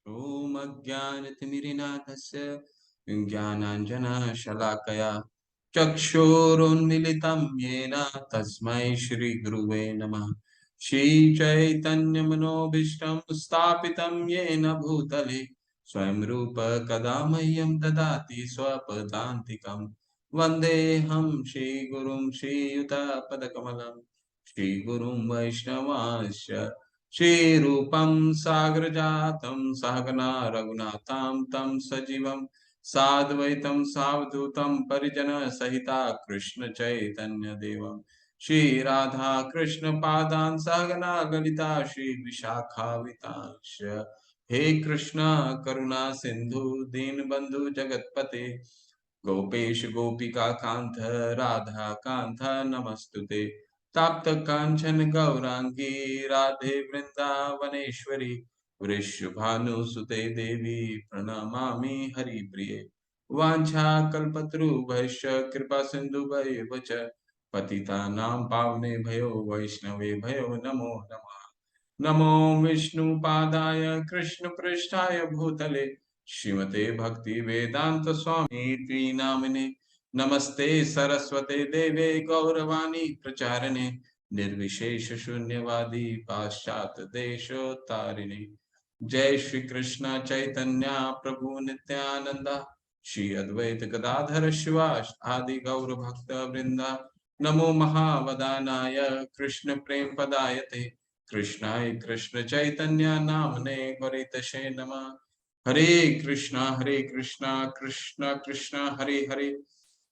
ॐ अज्ञानतिमिरिनाथस्य ज्ञानाञ्जनशलाकया चक्षुरुन्मिलितं येन तस्मै श्रीगुरुवे नमः। श्रीचैतन्यमनोभीष्टं स्थापितं येन भूतले स्वयं रूप कदा मह्यं ददाति स्वपदान्तिकं। वन्देऽहं श्रीगुरुं श्रीयुतपदकमलं श्रीगुरुं वैष्णवांश्च श्रीरूपं सागरजातं सहगना रघुनाथां तं सजीवं साद्वैतं सावधूतं परिजनसहिता कृष्ण चैतन्य देवं श्रीराधा कृष्ण पादान् सहगना ललिता श्री विशाखावितांश। हे कृष्णा करुणा सिंधु दीनबंधु जगतपते गोपेश गोपिका कांत राधा कांत नमस्तुते। ताप्त कांचन गौरांगी राधे वृंदावनेश्वरी वृषभानुसुते देवी प्रणमामि हरिप्रिये। वाञ्छाकल्पतरुभ्यश्च कृपा सिन्धुभ्येव च पतितानां पावनेभ्यो वैष्णवेभ्यो नमो नमः। नमो विष्णुपादाय कृष्णपृष्ठाय भूतले श्रीमते भक्ति वेदांत स्वामी नामिने नमस्ते सरस्वते देवे गौरवाणी प्रचारिणे निर्विशेष शून्यवादी पाश्चात देशोत्तारिणे। जय श्री कृष्ण चैतन्य प्रभु नित्यानंदा श्री अद्वैत गदाधर शिवास आदि गौर भक्त वृंदा। नमो महावदानाय कृष्ण प्रेम पदायते कृष्णाय कृष्ण चैतन्य नामने परितशे नमः। हरे कृष्णा कृष्ण कृष्ण हरे हरे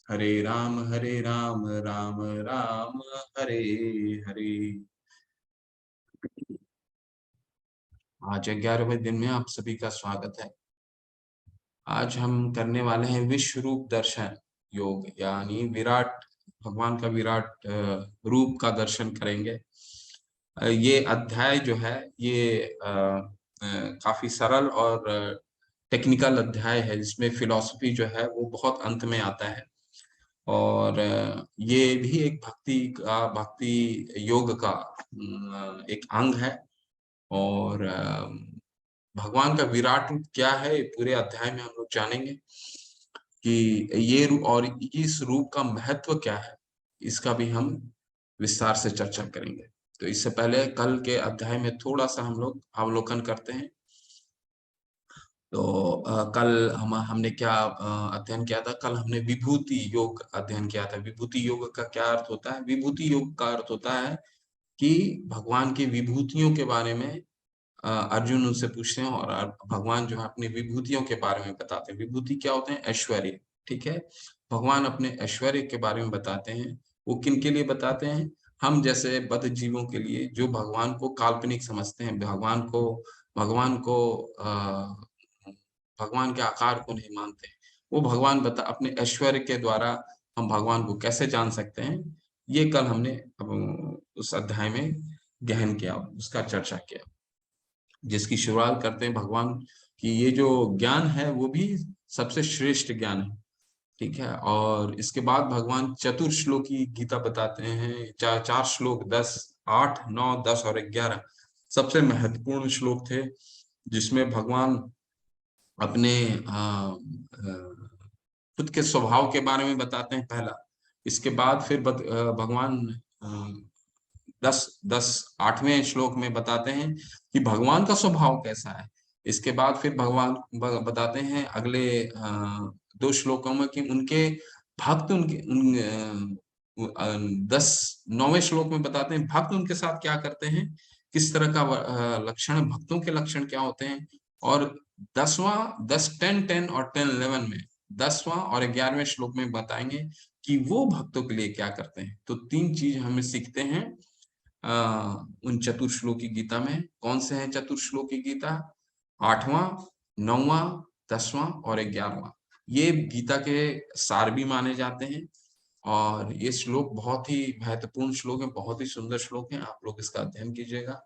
हरे राम राम राम हरे हरे। आज 11वें दिन में आप सभी का स्वागत है। आज हम करने वाले हैं विश्व रूप दर्शन योग, यानी विराट भगवान का विराट रूप का दर्शन करेंगे। ये अध्याय जो है ये काफी सरल और टेक्निकल अध्याय है, जिसमें फिलॉसफी जो है वो बहुत अंत में आता है। और ये भी एक भक्ति योग का एक अंग है। और भगवान का विराट रूप क्या है, पूरे अध्याय में हम लोग जानेंगे कि ये रूप और इस रूप का महत्व क्या है, इसका भी हम विस्तार से चर्चा करेंगे। तो इससे पहले कल के अध्याय में थोड़ा सा हम लोग अवलोकन करते हैं। तो कल हमने क्या अध्ययन किया था? कल हमने विभूति योग अध्ययन किया था। विभूति योग का क्या अर्थ होता है? विभूति योग का अर्थ होता है कि भगवान की विभूतियों के बारे में अर्जुन उनसे पूछते हैं और भगवान जो है अपनी विभूतियों के बारे में बताते हैं। विभूति क्या होते हैं? ऐश्वर्य। ठीक है, भगवान अपने ऐश्वर्य के बारे में बताते हैं। वो किन के लिए बताते हैं? हम जैसे बद्ध जीवों के लिए, जो भगवान को काल्पनिक समझते हैं, भगवान के आकार को नहीं मानते। वो भगवान अपने ऐश्वर्य के द्वारा हम भगवान को कैसे जान सकते हैं, ये कल हमने उस अध्याय में गहन किया, उसका चर्चा किया, जिसकी शुरुआत करते हैं भगवान की ये जो ज्ञान है वो भी सबसे श्रेष्ठ ज्ञान है। ठीक है, और इसके बाद भगवान चतुर्श्लोकी गीता बताते हैं। चार श्लोक, 10, 8, 9, 10 और 11 सबसे महत्वपूर्ण श्लोक थे, जिसमें भगवान अपने खुद के स्वभाव के बारे में बताते हैं, पहला। इसके बाद फिर भगवान 8वें श्लोक में बताते हैं कि भगवान का स्वभाव कैसा है। इसके बाद फिर भगवान बताते हैं अगले 2 श्लोकों में कि उनके भक्त उनके 9वें श्लोक में बताते हैं भक्त उनके साथ क्या करते हैं, किस तरह का लक्षण, भक्तों के लक्षण क्या होते हैं। और 10 10 10 और 10 11 में 10वां और 11वें श्लोक में बताएंगे कि वो भक्तों के लिए क्या करते हैं। तो 3 चीज हमें सीखते हैं उन चतुर्श्लोकी गीता में। कौन से हैं चतुर्श्लोकी गीता? 8वां, 9वां, 10वां और 11वां। ये गीता के सार भी माने जाते हैं और ये श्लोक बहुत ही महत्वपूर्ण श्लोक है, बहुत ही सुंदर श्लोक है। आप लोग इसका अध्ययन कीजिएगा।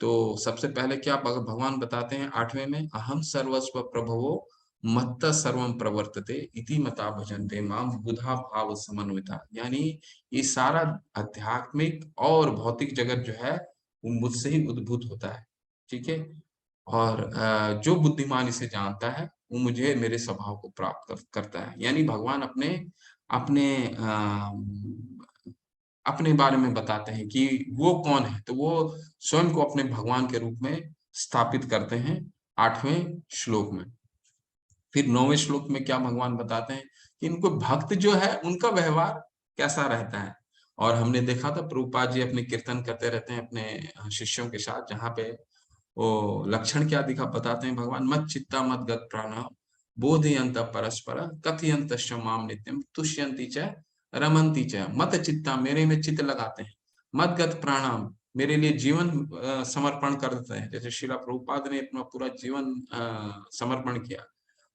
तो सबसे पहले क्या भगवान बताते हैं 8वें में, अहम सर्वस्व प्रभवो मत्त सर्वम प्रवर्तते इति मता भजन्ते माम बुधा भाव समन्विता। यानी ये सारा आध्यात्मिक और भौतिक जगत जो है वो मुझसे ही उद्भूत होता है। ठीक है, और जो बुद्धिमान इसे जानता है वो मुझे मेरे स्वभाव को प्राप्त करता है। यानी भगवान अपने अपने अपने बारे में बताते हैं कि वो कौन है, तो वो स्वयं को अपने भगवान के रूप में स्थापित करते हैं 8वें श्लोक में। फिर 9वें श्लोक में क्या भगवान बताते हैं कि इनको भक्त जो है उनका व्यवहार कैसा रहता है। और हमने देखा था प्रभुपाद जी अपने कीर्तन करते रहते हैं अपने शिष्यों के साथ, जहाँ पे वो लक्षण क्या दिखा बताते हैं भगवान, मत चित्ता मत गत प्राण बोधयंत परस्पर कथयंत माम नित्यम तुष्यंती च रमंती च। मत चित्ता मेरे में चित्त लगाते हैं, मत गत प्राणाम मेरे लिए जीवन समर्पण कर देते हैं, जैसे श्रीला प्रभुपाद ने अपना पूरा जीवन समर्पण किया।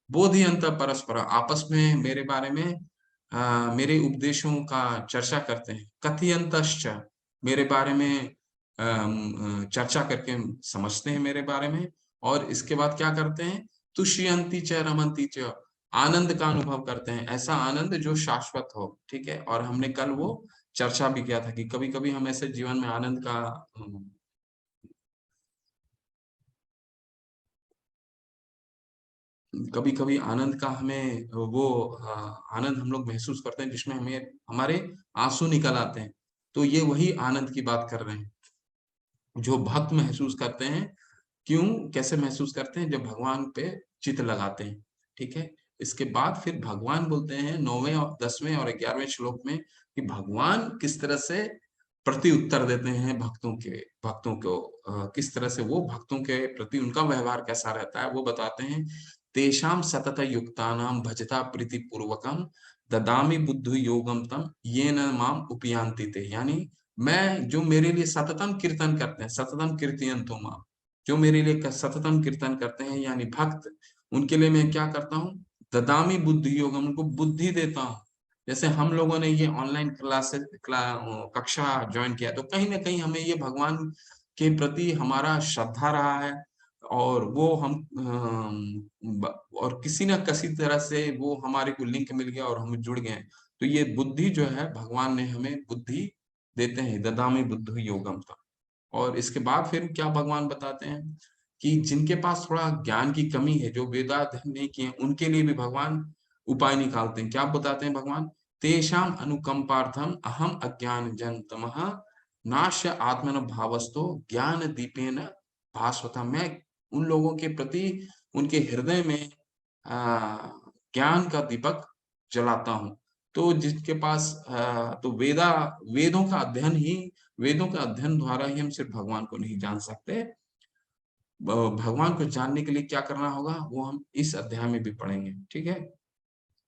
बोधयंत परस्पर आपस में मेरे बारे में मेरे उपदेशों का चर्चा करते हैं। कथयंतश्च मेरे बारे में चर्चा करके समझते हैं मेरे बारे में। और इसके बाद क्या करते हैं, तुष्यंती च रमंती च आनंद का अनुभव करते हैं, ऐसा आनंद जो शाश्वत हो। ठीक है, और हमने कल वो चर्चा भी किया था कि कभी कभी हम ऐसे जीवन में आनंद का कभी कभी आनंद का हमें वो आनंद हम लोग महसूस करते हैं जिसमें हमें हमारे आंसू निकल आते हैं। तो ये वही आनंद की बात कर रहे हैं जो भक्त महसूस करते हैं। क्यों, कैसे महसूस करते हैं, जब भगवान पे चित्त लगाते हैं। ठीक है, इसके बाद फिर भगवान बोलते हैं 9वें और 10वें और 11वें श्लोक में कि भगवान किस तरह से प्रति उत्तर देते हैं भक्तों को किस तरह से वो भक्तों के प्रति उनका व्यवहार कैसा रहता है वो बताते हैं। तेषाम सतत युक्तानाम भजता प्रीति पूर्वकम ददामि बुद्धि योगम तम ये न माम उपयांति ते। यानी मैं जो मेरे लिए सततम कीर्तन करते हैं, सततम कीर्तयन्तो माम, जो मेरे लिए सततम कीर्तन करते हैं यानी भक्त, उनके लिए मैं क्या करता हूँ, ददामी बुद्धि योगम, उनको बुद्धि देता हूँ। जैसे हम लोगों ने ये ऑनलाइन क्लासेस कक्षा ज्वाइन किया तो कहीं ना कहीं हमें ये भगवान के प्रति हमारा श्रद्धा रहा है। और वो हम और किसी न किसी तरह से वो हमारे को लिंक मिल गया और हम जुड़ गए। तो ये बुद्धि जो है भगवान ने हमें बुद्धि देते हैं, ददामी बुद्धि योगम था। और इसके बाद फिर क्या भगवान बताते हैं कि जिनके पास थोड़ा ज्ञान की कमी है, जो वेदाध्ययन नहीं किए, उनके लिए भी भगवान उपाय निकालते हैं। क्या बताते हैं भगवान, तेषाम अनुकंपार्थम अहम अज्ञान जन तमः नाश्य आत्मन भावस्तो ज्ञान दीपेन भास्वता। मैं उन लोगों के प्रति उनके हृदय में ज्ञान का दीपक जलाता हूँ। तो जिसके पास तो वेदों का अध्ययन ही, वेदों का अध्ययन द्वारा ही हम सिर्फ भगवान को नहीं जान सकते। भगवान को जानने के लिए क्या करना होगा वो हम इस अध्याय में भी पढ़ेंगे। ठीक है,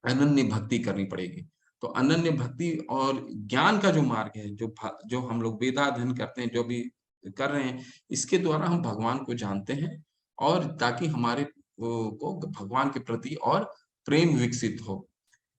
अनन्य भक्ति करनी पड़ेगी। तो अनन्य भक्ति और ज्ञान का जो मार्ग है, जो हम लोग वेदाध्ययन करते हैं, जो भी कर रहे हैं, इसके द्वारा हम भगवान को जानते हैं। और ताकि हमारे को भगवान के प्रति और प्रेम विकसित हो।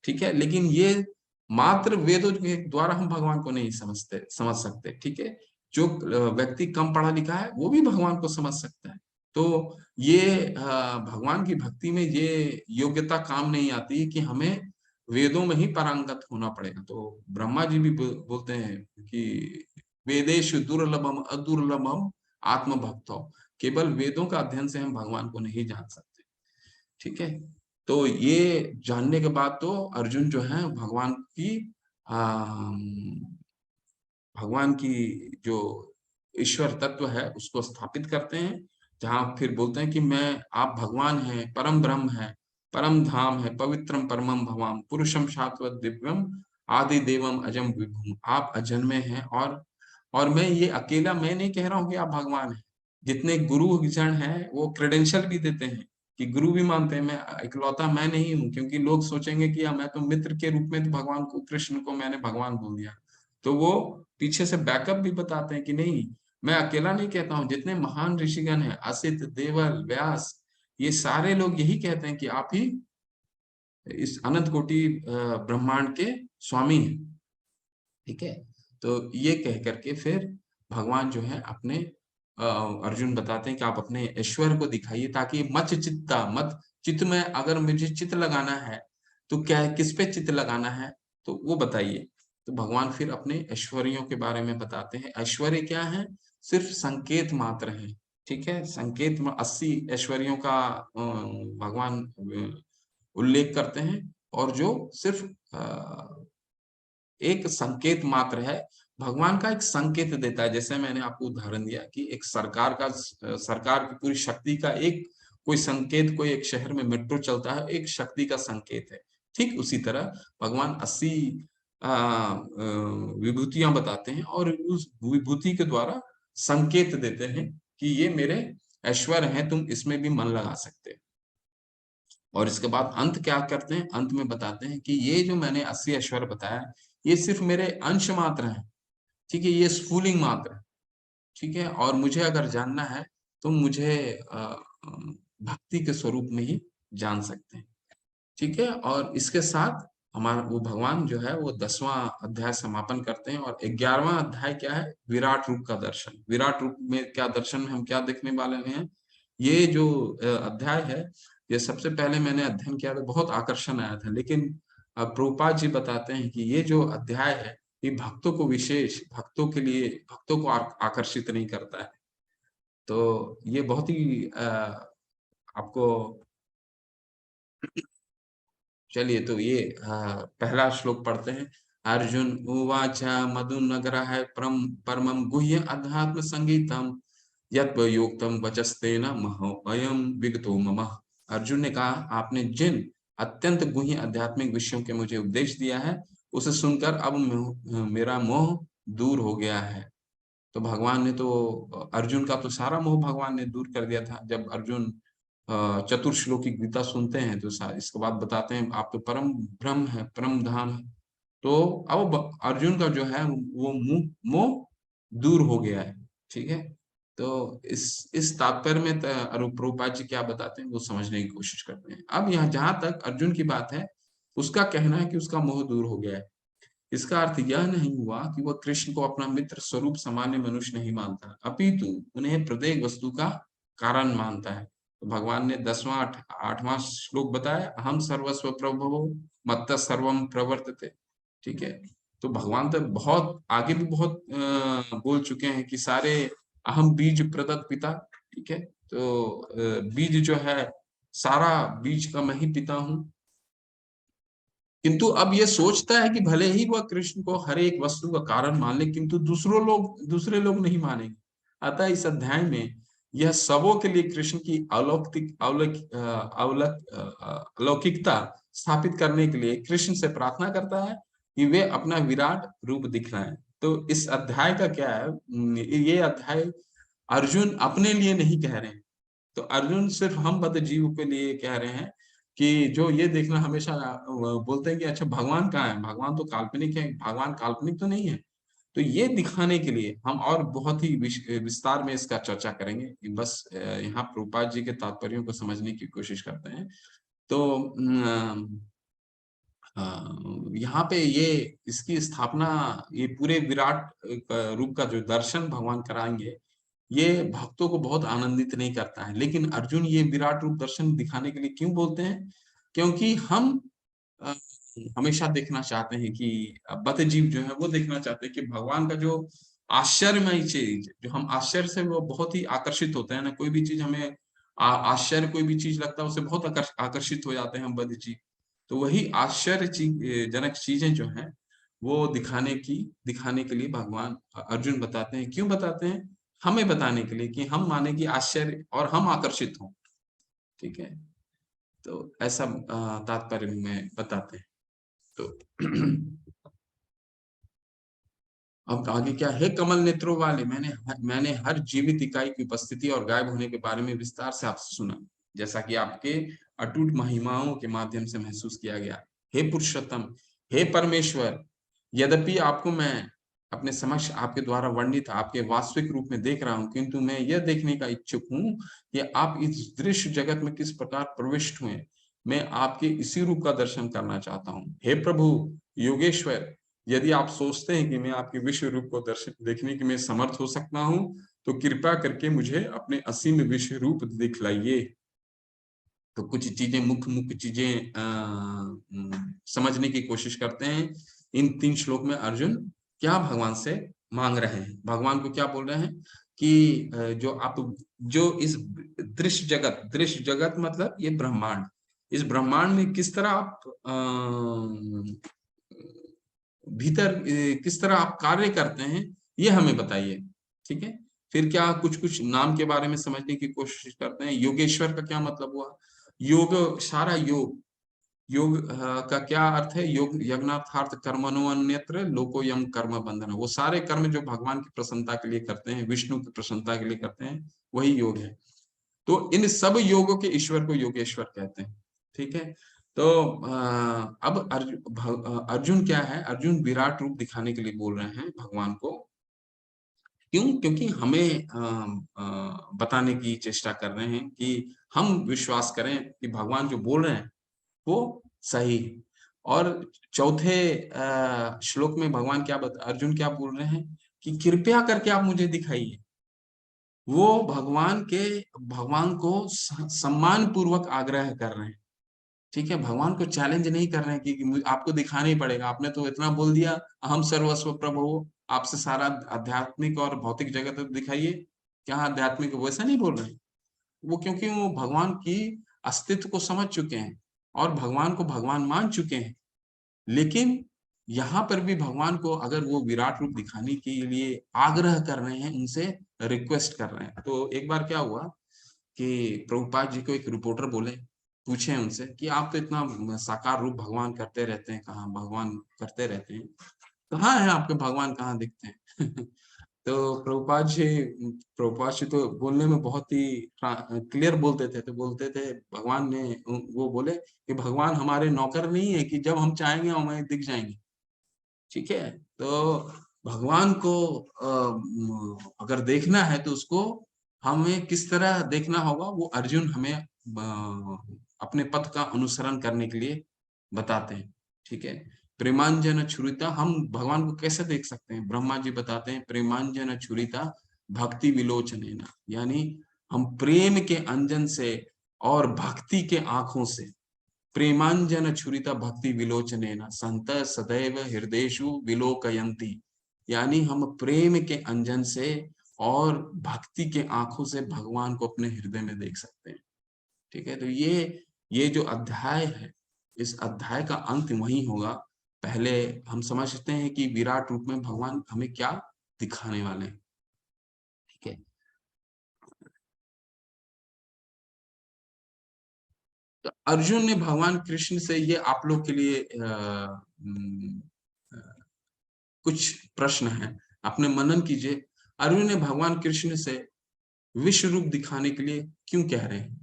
ठीक है, लेकिन ये मात्र वेदों के द्वारा हम भगवान को नहीं समझ सकते। ठीक है, जो व्यक्ति कम पढ़ा लिखा है वो भी भगवान को समझ सकता है। तो ये भगवान की भक्ति में ये योग्यता काम नहीं आती कि हमें वेदों में ही पारंगत होना पड़ेगा। तो ब्रह्मा जी भी बोलते हैं कि वेदेषु दुर्लभम अदुर्लभम आत्मभक्तो, केवल वेदों का अध्ययन से हम भगवान को नहीं जान सकते। ठीक है, तो ये जानने के बाद तो अर्जुन जो है भगवान की जो ईश्वर तत्व है उसको स्थापित करते हैं। जहां फिर बोलते हैं कि मैं, आप भगवान हैं, परम ब्रह्म है, परम धाम है, पवित्रम परमम भवाम पुरुषम शाश्वत दिव्यम आदि देवम अजम विभुम। आप अजन्मे हैं। और मैं ये अकेला मैं नहीं कह रहा हूँ कि आप भगवान हैं। जितने गुरु जन हैं वो क्रेडेंशियल भी देते हैं कि गुरु भी मानते हैं मैं इकलौता मैं नहीं हूँ, क्योंकि लोग सोचेंगे कि मैं तो मित्र के रूप में तो भगवान को, कृष्ण को मैंने भगवान बोल दिया। तो वो पीछे से बैकअप भी बताते हैं कि नहीं, मैं अकेला नहीं कहता हूँ, जितने महान ऋषिगण हैं, असित, देवल, व्यास, ये सारे लोग यही कहते हैं कि आप ही इस अनंत कोटि ब्रह्मांड के स्वामी हैं। ठीक है, तो ये कह करके फिर भगवान जो है अपने अर्जुन बताते हैं कि आप अपने ऐश्वर्य को दिखाइए, ताकि मत चित्ता मत, चित्त में अगर मुझे चित्त लगाना है तो क्या है, किस पे चित्त लगाना है, तो वो बताइए। तो भगवान फिर अपने ऐश्वर्यों के बारे में बताते हैं। ऐश्वर्य क्या है, सिर्फ संकेत मात्र है। ठीक है, संकेत में 80 ऐश्वर्यों का भगवान उल्लेख करते हैं, और जो सिर्फ एक संकेत मात्र है, भगवान का एक संकेत देता है। जैसे मैंने आपको उदाहरण दिया कि एक सरकार की पूरी शक्ति का एक कोई संकेत, कोई एक शहर में मेट्रो चलता है, एक शक्ति का संकेत है। ठीक उसी तरह भगवान 80 विभूतियां बताते हैं, और उस विभूति के द्वारा संकेत देते हैं कि ये मेरे ऐश्वर्य हैं, तुम इसमें भी मन लगा सकते हो। और इसके बाद अंत क्या करते हैं, अंत में बताते हैं कि ये जो मैंने 80 ऐश्वर्य बताया, ये सिर्फ मेरे अंश मात्र हैं। ठीक है, ये स्फुलिंग मात्र है। ठीक है, और मुझे अगर जानना है तो मुझे भक्ति के स्वरूप में ही जान सकते हैं। ठीक है, और इसके साथ हमारा वो भगवान जो है वो 10वां अध्याय समापन करते हैं, और 11वां अध्याय क्या है, विराट रूप का दर्शन। विराट रूप में क्या दर्शन में हम क्या देखने वाले हैं, ये जो अध्याय है, ये सबसे पहले मैंने अध्ययन किया तो बहुत आकर्षण आया था, लेकिन प्रभुपाद जी बताते हैं कि ये जो अध्याय है, ये भक्तों को विशेष, भक्तों के लिए, भक्तों को आकर्षित नहीं करता है। तो ये बहुत ही आपको, चलिए तो ये पहला श्लोक पढ़ते हैं। अर्जुन उवाच मधुनगरः परमं गुह्य अध्यात्म संगीतम यत्प्रोक्तम वचस्तेन महोऽयं विगतो मम। अर्जुन ने कहा, आपने जिन अत्यंत गुह्य आध्यात्मिक विषयों के मुझे उपदेश दिया है, उसे सुनकर अब मेरा मोह दूर हो गया है। तो भगवान ने तो अर्जुन का तो सारा मोह भगवान ने दूर कर दिया था। जब अर्जुन चतुर्श्लोकी गीता सुनते हैं तो इसके बाद बताते हैं, आप तो परम ब्रह्म है, परम धाम है। तो अब अर्जुन का जो है वो मोह दूर हो गया है। ठीक है, तो इस तात्पर्य में प्रभुपाद जी क्या बताते हैं वो समझने की कोशिश करते हैं। अब यहाँ जहां तक अर्जुन की बात है, उसका कहना है कि उसका मोह दूर हो गया है। इसका अर्थ यह नहीं हुआ कि वह कृष्ण को अपना मित्र स्वरूप सामान्य मनुष्य नहीं मानता, अपितु उन्हें प्रत्येक वस्तु का कारण मानता है। तो भगवान ने 8वां श्लोक बताया, अहम सर्वस्व प्रभवो मत्तः सर्वम प्रवर्तते। ठीक है, तो भगवान तो बहुत आगे भी बहुत बोल चुके हैं कि सारे अहम बीज प्रदत्त पिता। ठीक है, तो बीज जो है, सारा बीज का मैं ही पिता हूँ। किंतु अब ये सोचता है कि भले ही वह कृष्ण को हर एक वस्तु का कारण मान ले, किंतु दूसरे लोग नहीं मानेंगे। अतः इस अध्याय में यह सबों के लिए कृष्ण की अलौकिकता स्थापित करने के लिए कृष्ण से प्रार्थना करता है कि वे अपना विराट रूप दिखलाएं। तो इस अध्याय का क्या है, ये अध्याय अर्जुन अपने लिए नहीं कह रहे हैं। तो अर्जुन सिर्फ हम बद जीव के लिए कह रहे हैं कि जो ये देखना हमेशा बोलते हैं कि अच्छा भगवान कहाँ है, भगवान तो काल्पनिक है, भगवान काल्पनिक तो नहीं है। तो ये दिखाने के लिए हम और बहुत ही विस्तार में इसका चर्चा करेंगे। बस यहाँ प्रभुपाद जी के तात्पर्यों को समझने की कोशिश करते हैं। तो यहाँ पे ये इसकी स्थापना, ये पूरे विराट रूप का जो दर्शन भगवान कराएंगे, ये भक्तों को बहुत आनंदित नहीं करता है। लेकिन अर्जुन ये विराट रूप दर्शन दिखाने के लिए क्यों बोलते हैं, क्योंकि हम अ, हमेशा देखना चाहते हैं कि बद्ध जीव जो है वो देखना चाहते हैं कि भगवान का जो आश्चर्यमय चीज, जो हम आश्चर्य से वो बहुत ही आकर्षित होते हैं ना, कोई भी चीज हमें आश्चर्य, कोई भी चीज लगता है उससे बहुत आकर्षित हो जाते हैं हम बद्ध जीव। तो वही जनक चीजें जो हैं वो दिखाने के लिए भगवान अर्जुन बताते हैं। क्यों बताते हैं, हमें बताने के लिए कि हम माने कि आश्चर्य और हम आकर्षित हों। ठीक है, तो ऐसा तात्पर्य में बताते हैं। तो अब आगे क्या है, कमल नेत्रों वाले, मैंने हर जीवित इकाई की उपस्थिति और गायब होने के बारे में विस्तार से आपसे सुना, जैसा कि आपके अटूट महिमाओं के माध्यम से महसूस किया गया। हे पुरुषोत्तम, हे परमेश्वर, यद्यपि आपको मैं अपने समक्ष आपके द्वारा वर्णित आपके वास्तविक रूप में देख रहा हूं, किंतु मैं यह देखने का इच्छुक हूं कि आप इस दृश्य जगत में किस प्रकार प्रविष्ट हुए। मैं आपके इसी रूप का दर्शन करना चाहता हूँ। हे प्रभु योगेश्वर, यदि आप सोचते हैं कि मैं आपके विश्व रूप को दर्शन देखने के में समर्थ हो सकता हूं, तो कृपया करके मुझे अपने असीम विश्व रूप दिखलाइए। तो कुछ चीजें, मुख्य मुख्य चीजें समझने की कोशिश करते हैं। इन 3 श्लोक में अर्जुन क्या भगवान से मांग रहे हैं, भगवान को क्या बोल रहे हैं, कि जो इस दृश्य जगत मतलब ये ब्रह्मांड, इस ब्रह्मांड में किस तरह आप भीतर किस तरह आप कार्य करते हैं, ये हमें बताइए। ठीक है, फिर क्या कुछ कुछ नाम के बारे में समझने की कोशिश करते हैं। योगेश्वर का क्या मतलब हुआ? योग, सारा योग, योग का क्या अर्थ है? योग यज्ञार्थार्थ कर्मणो अन्यत्र लोकोयम कर्म बंधन। वो सारे कर्म जो भगवान की प्रसन्नता के लिए करते हैं, विष्णु की प्रसन्नता के लिए करते हैं, वही योग है। तो इन सब योगों के ईश्वर को योगेश्वर कहते हैं। ठीक है, तो अब अर्जुन क्या है? अर्जुन विराट रूप दिखाने के लिए बोल रहे हैं भगवान को। क्यों? क्योंकि हमें बताने की चेष्टा कर रहे हैं कि हम विश्वास करें कि भगवान जो बोल रहे हैं वो सही है। और चौथे श्लोक में भगवान अर्जुन क्या बोल रहे हैं कि कृपया करके आप मुझे दिखाइए। वो भगवान को सम्मान पूर्वक आग्रह कर रहे हैं। ठीक है, भगवान को चैलेंज नहीं कर रहे हैं कि आपको दिखाना ही पड़ेगा, आपने तो इतना बोल दिया, अहम सर्वस्व प्रभु, आपसे सारा आध्यात्मिक और भौतिक जगत दिखाइए। क्या आध्यात्मिक? वैसा नहीं बोल रहे हैं वो, क्योंकि वो भगवान की अस्तित्व को समझ चुके हैं और भगवान को भगवान मान चुके हैं। लेकिन यहाँ पर भी भगवान को अगर वो विराट रूप दिखाने के लिए आग्रह कर रहे हैं, उनसे रिक्वेस्ट कर रहे हैं। तो एक बार क्या हुआ कि प्रभुपाद जी को एक रिपोर्टर बोले, पूछे उनसे कि आप तो इतना साकार रूप भगवान करते रहते हैं, कहाँ भगवान करते रहते हैं, कहाँ है आपके भगवान, कहाँ दिखते हैं? तो प्रभुपाद जी तो बोलने में बहुत ही क्लियर बोलते थे। तो बोलते थे, भगवान ने वो बोले कि भगवान हमारे नौकर नहीं है कि जब हम चाहेंगे हमें दिख जाएंगे। ठीक है, तो भगवान को अगर देखना है तो उसको हमें किस तरह देखना होगा, वो अर्जुन हमें अपने पथ का अनुसरण करने के लिए बताते हैं। ठीक है, प्रेमांजन छुरिता, हम भगवान को कैसे देख सकते हैं? ब्रह्मा जी बताते हैं, प्रेमांजन छुरिता भक्ति विलोचनेन, यानी हम प्रेम के अंजन से और भक्ति के आंखों से, प्रेमांजन छुरिता भक्ति विलोचनेन संत सदैव हृदयेषु विलोकयन्ति, यानी हम प्रेम के अंजन से और भक्ति के आंखों से भगवान को अपने हृदय में देख सकते हैं। ठीक है, तो ये जो अध्याय है, इस अध्याय का अंत वही होगा। पहले हम समझते हैं कि विराट रूप में भगवान हमें क्या दिखाने वाले हैं। ठीक है, तो अर्जुन ने भगवान कृष्ण से, ये आप लोग के लिए कुछ प्रश्न हैं, अपने मनन कीजिए। अर्जुन ने भगवान कृष्ण से विश्व रूप दिखाने के लिए क्यों कह रहे हैं?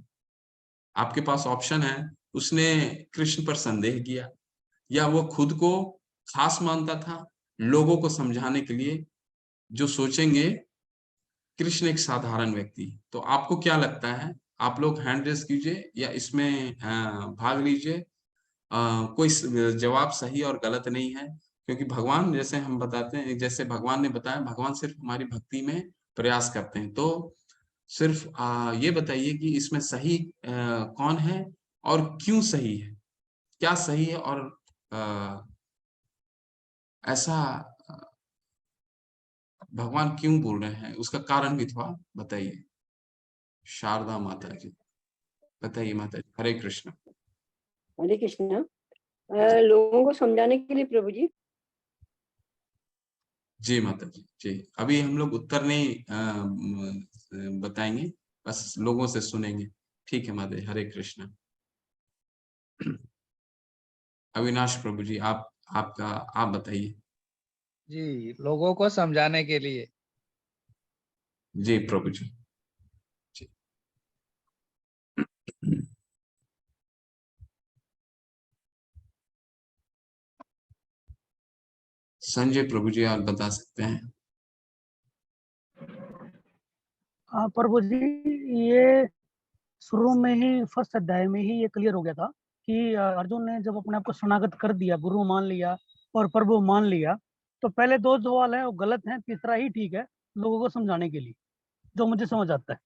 आपके पास ऑप्शन है। उसने कृष्ण पर संदेह किया, या वो खुद को खास मानता था लोगों को समझाने के लिए, जो सोचेंगे कृष्ण एक साधारण व्यक्ति है। तो आपको क्या लगता है? आप लोग हैंड रेस कीजिए या इसमें भाग लीजिए। कोई जवाब सही और गलत नहीं है, क्योंकि भगवान, जैसे हम बताते हैं, जैसे भगवान ने बताया, भगवान सिर्फ हमारी भक्ति में प्रयास करते हैं। तो सिर्फ ये बताइए कि इसमें सही कौन है और क्यों सही है? क्या सही है और अ, ऐसा भगवान क्यों बोल रहे हैं, उसका कारण भी थोड़ा बताइए। शारदा माता जी, बताइए माता जी। हरे कृष्ण। हरे कृष्णा। जी लोगों को समझाने के लिए प्रभु जी। जी माता जी, जी। अभी हम लोग उत्तर नहीं बताएंगे, बस लोगों से सुनेंगे। ठीक है माता जी, हरे कृष्ण। अविनाश प्रभु जी, आप बताइए। जी, लोगों को समझाने के लिए। जी प्रभु जी, जी। संजय प्रभु जी, आप बता सकते हैं। हाँ प्रभु जी, ये शुरू में ही फर्स्ट अध्याय में ही ये क्लियर हो गया था कि अर्जुन ने जब अपने आप को शरणागत कर दिया, गुरु मान लिया और प्रभु मान लिया, तो पहले दो सवाल हैं वो गलत हैं, तीसरा ही ठीक है लोगों को समझाने के लिए, जो मुझे समझ आता है।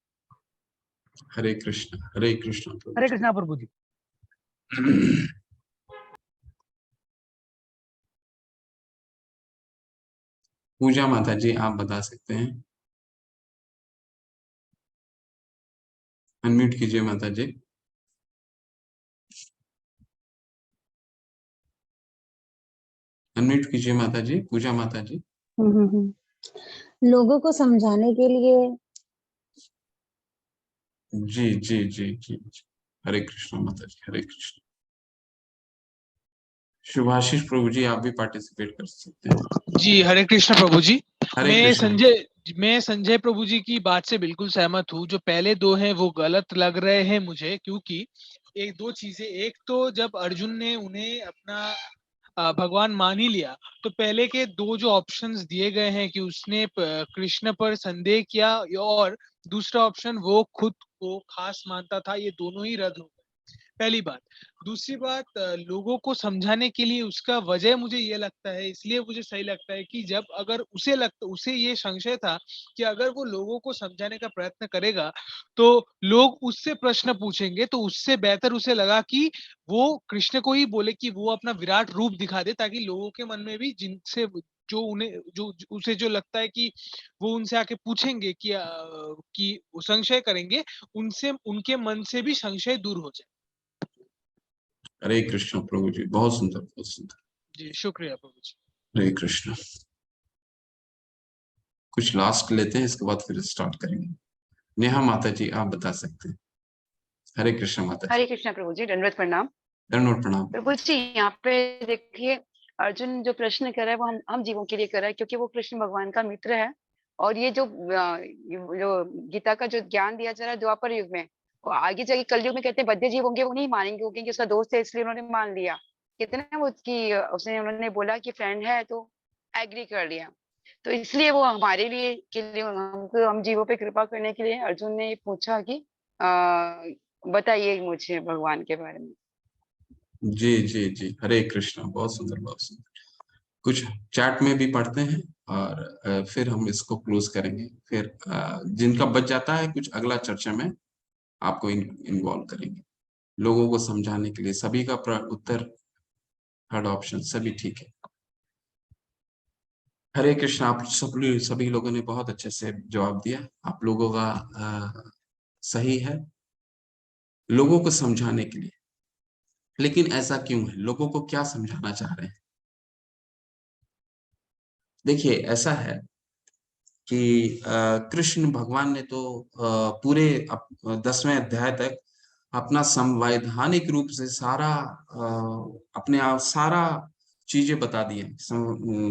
हरे कृष्ण, हरे कृष्ण प्रभु हरे जी। कृष्णा प्रभु जी। पूजा माता जी, आप बता सकते हैं। अनम्यूट कीजिए माता जी। अनम्यूट कीजिए माता जी, पूजा माता जी। लोगों को समझाने के लिए। जी जी जी जी जी। हरे कृष्ण माता जी, हरे कृष्ण। शुभाशीष प्रभु जी, आप भी पार्टिसिपेट कर सकते हैं। जी हरे कृष्ण प्रभु जी। हरे कृष्ण। मैं संजय प्रभु जी की बात से बिल्कुल सहमत हूँ। जो पहले दो हैं वो गलत लग रहे हैं मुझे, क्योंकि एक दो चीजें, एक तो जब अर्जुन ने उन्हें अपना भगवान मान ही लिया, तो पहले के दो जो ऑप्शंस दिए गए हैं कि उसने कृष्ण पर संदेह किया, और दूसरा ऑप्शन वो खुद को खास मानता था, ये दोनों ही रद्द हो गए। पहली बात। दूसरी बात, लोगों को समझाने के लिए उसका वजह मुझे ये लगता है, इसलिए मुझे सही लगता है कि जब अगर उसे ये संशय था कि अगर वो लोगों को समझाने का प्रयत्न करेगा तो लोग उससे प्रश्न पूछेंगे, तो उससे बेहतर उसे लगा कि वो कृष्ण को ही बोले कि वो अपना विराट रूप दिखा दे, ताकि लोगों के मन में भी जिनसे जो उसे जो लगता है कि वो उनसे आके पूछेंगे कि वो संशय करेंगे, उनसे उनके मन से भी संशय दूर हो जाए। हरे कृष्ण प्रभु जी, बहुत सुंदर, बहुत सुंदर। जी शुक्रिया प्रभु जी। हरे कृष्ण। कुछ लास्ट लेते हैं, इसके बाद फिर स्टार्ट करेंगे। नेहा माता जी, आप बता सकते हैं। हरे कृष्ण माता जी। हरे कृष्णा प्रभु जी, दंडवत प्रणाम। दंडवत प्रणाम। प्रभु जी, यहाँ पे देखिए, अर्जुन जो प्रश्न कर रहा है वो हम जीवों के लिए कर रहा है, क्योंकि वो कृष्ण भगवान का मित्र है। और ये जो गीता का जो ज्ञान दिया जा रहा है द्वापर युग में, वो आगे जाके कलयुग में कहते हैं बद्ध जीव होंगे, वो नहीं मानेंगे, वो क्योंकि उसका दोस्त है इसलिए उन्होंने मान लिया। कितने वो कि उन्होंने बोला कि फ्रेंड है तो एग्री कर लिया। तो इसलिए वो हमारे लिए के लिए हमको हम जीवों पे कृपा करने के लिए अर्जुन ने पूछा कि बताइए मुझे भगवान के बारे में। जी जी जी, हरे कृष्ण, बहुत सुंदर, बहुत सुंदर। कुछ चैट में भी पढ़ते हैं और फिर हम इसको क्लोज करेंगे। फिर जिनका बच जाता है कुछ, अगला चर्चा में आपको इन्वॉल्व करेंगे। लोगों को समझाने के लिए सभी का उत्तर, थर्ड ऑप्शन सभी ठीक है। हरे कृष्ण। आप सभी लोगों ने बहुत अच्छे से जवाब दिया। आप लोगों का सही है, लोगों को समझाने के लिए। लेकिन ऐसा क्यों है? लोगों को क्या समझाना चाह रहे हैं? देखिए, ऐसा है कि कृष्ण भगवान ने तो पूरे 10वें अध्याय तक अपना संवैधानिक रूप से सारा अपने आप सारा चीजें बता दिए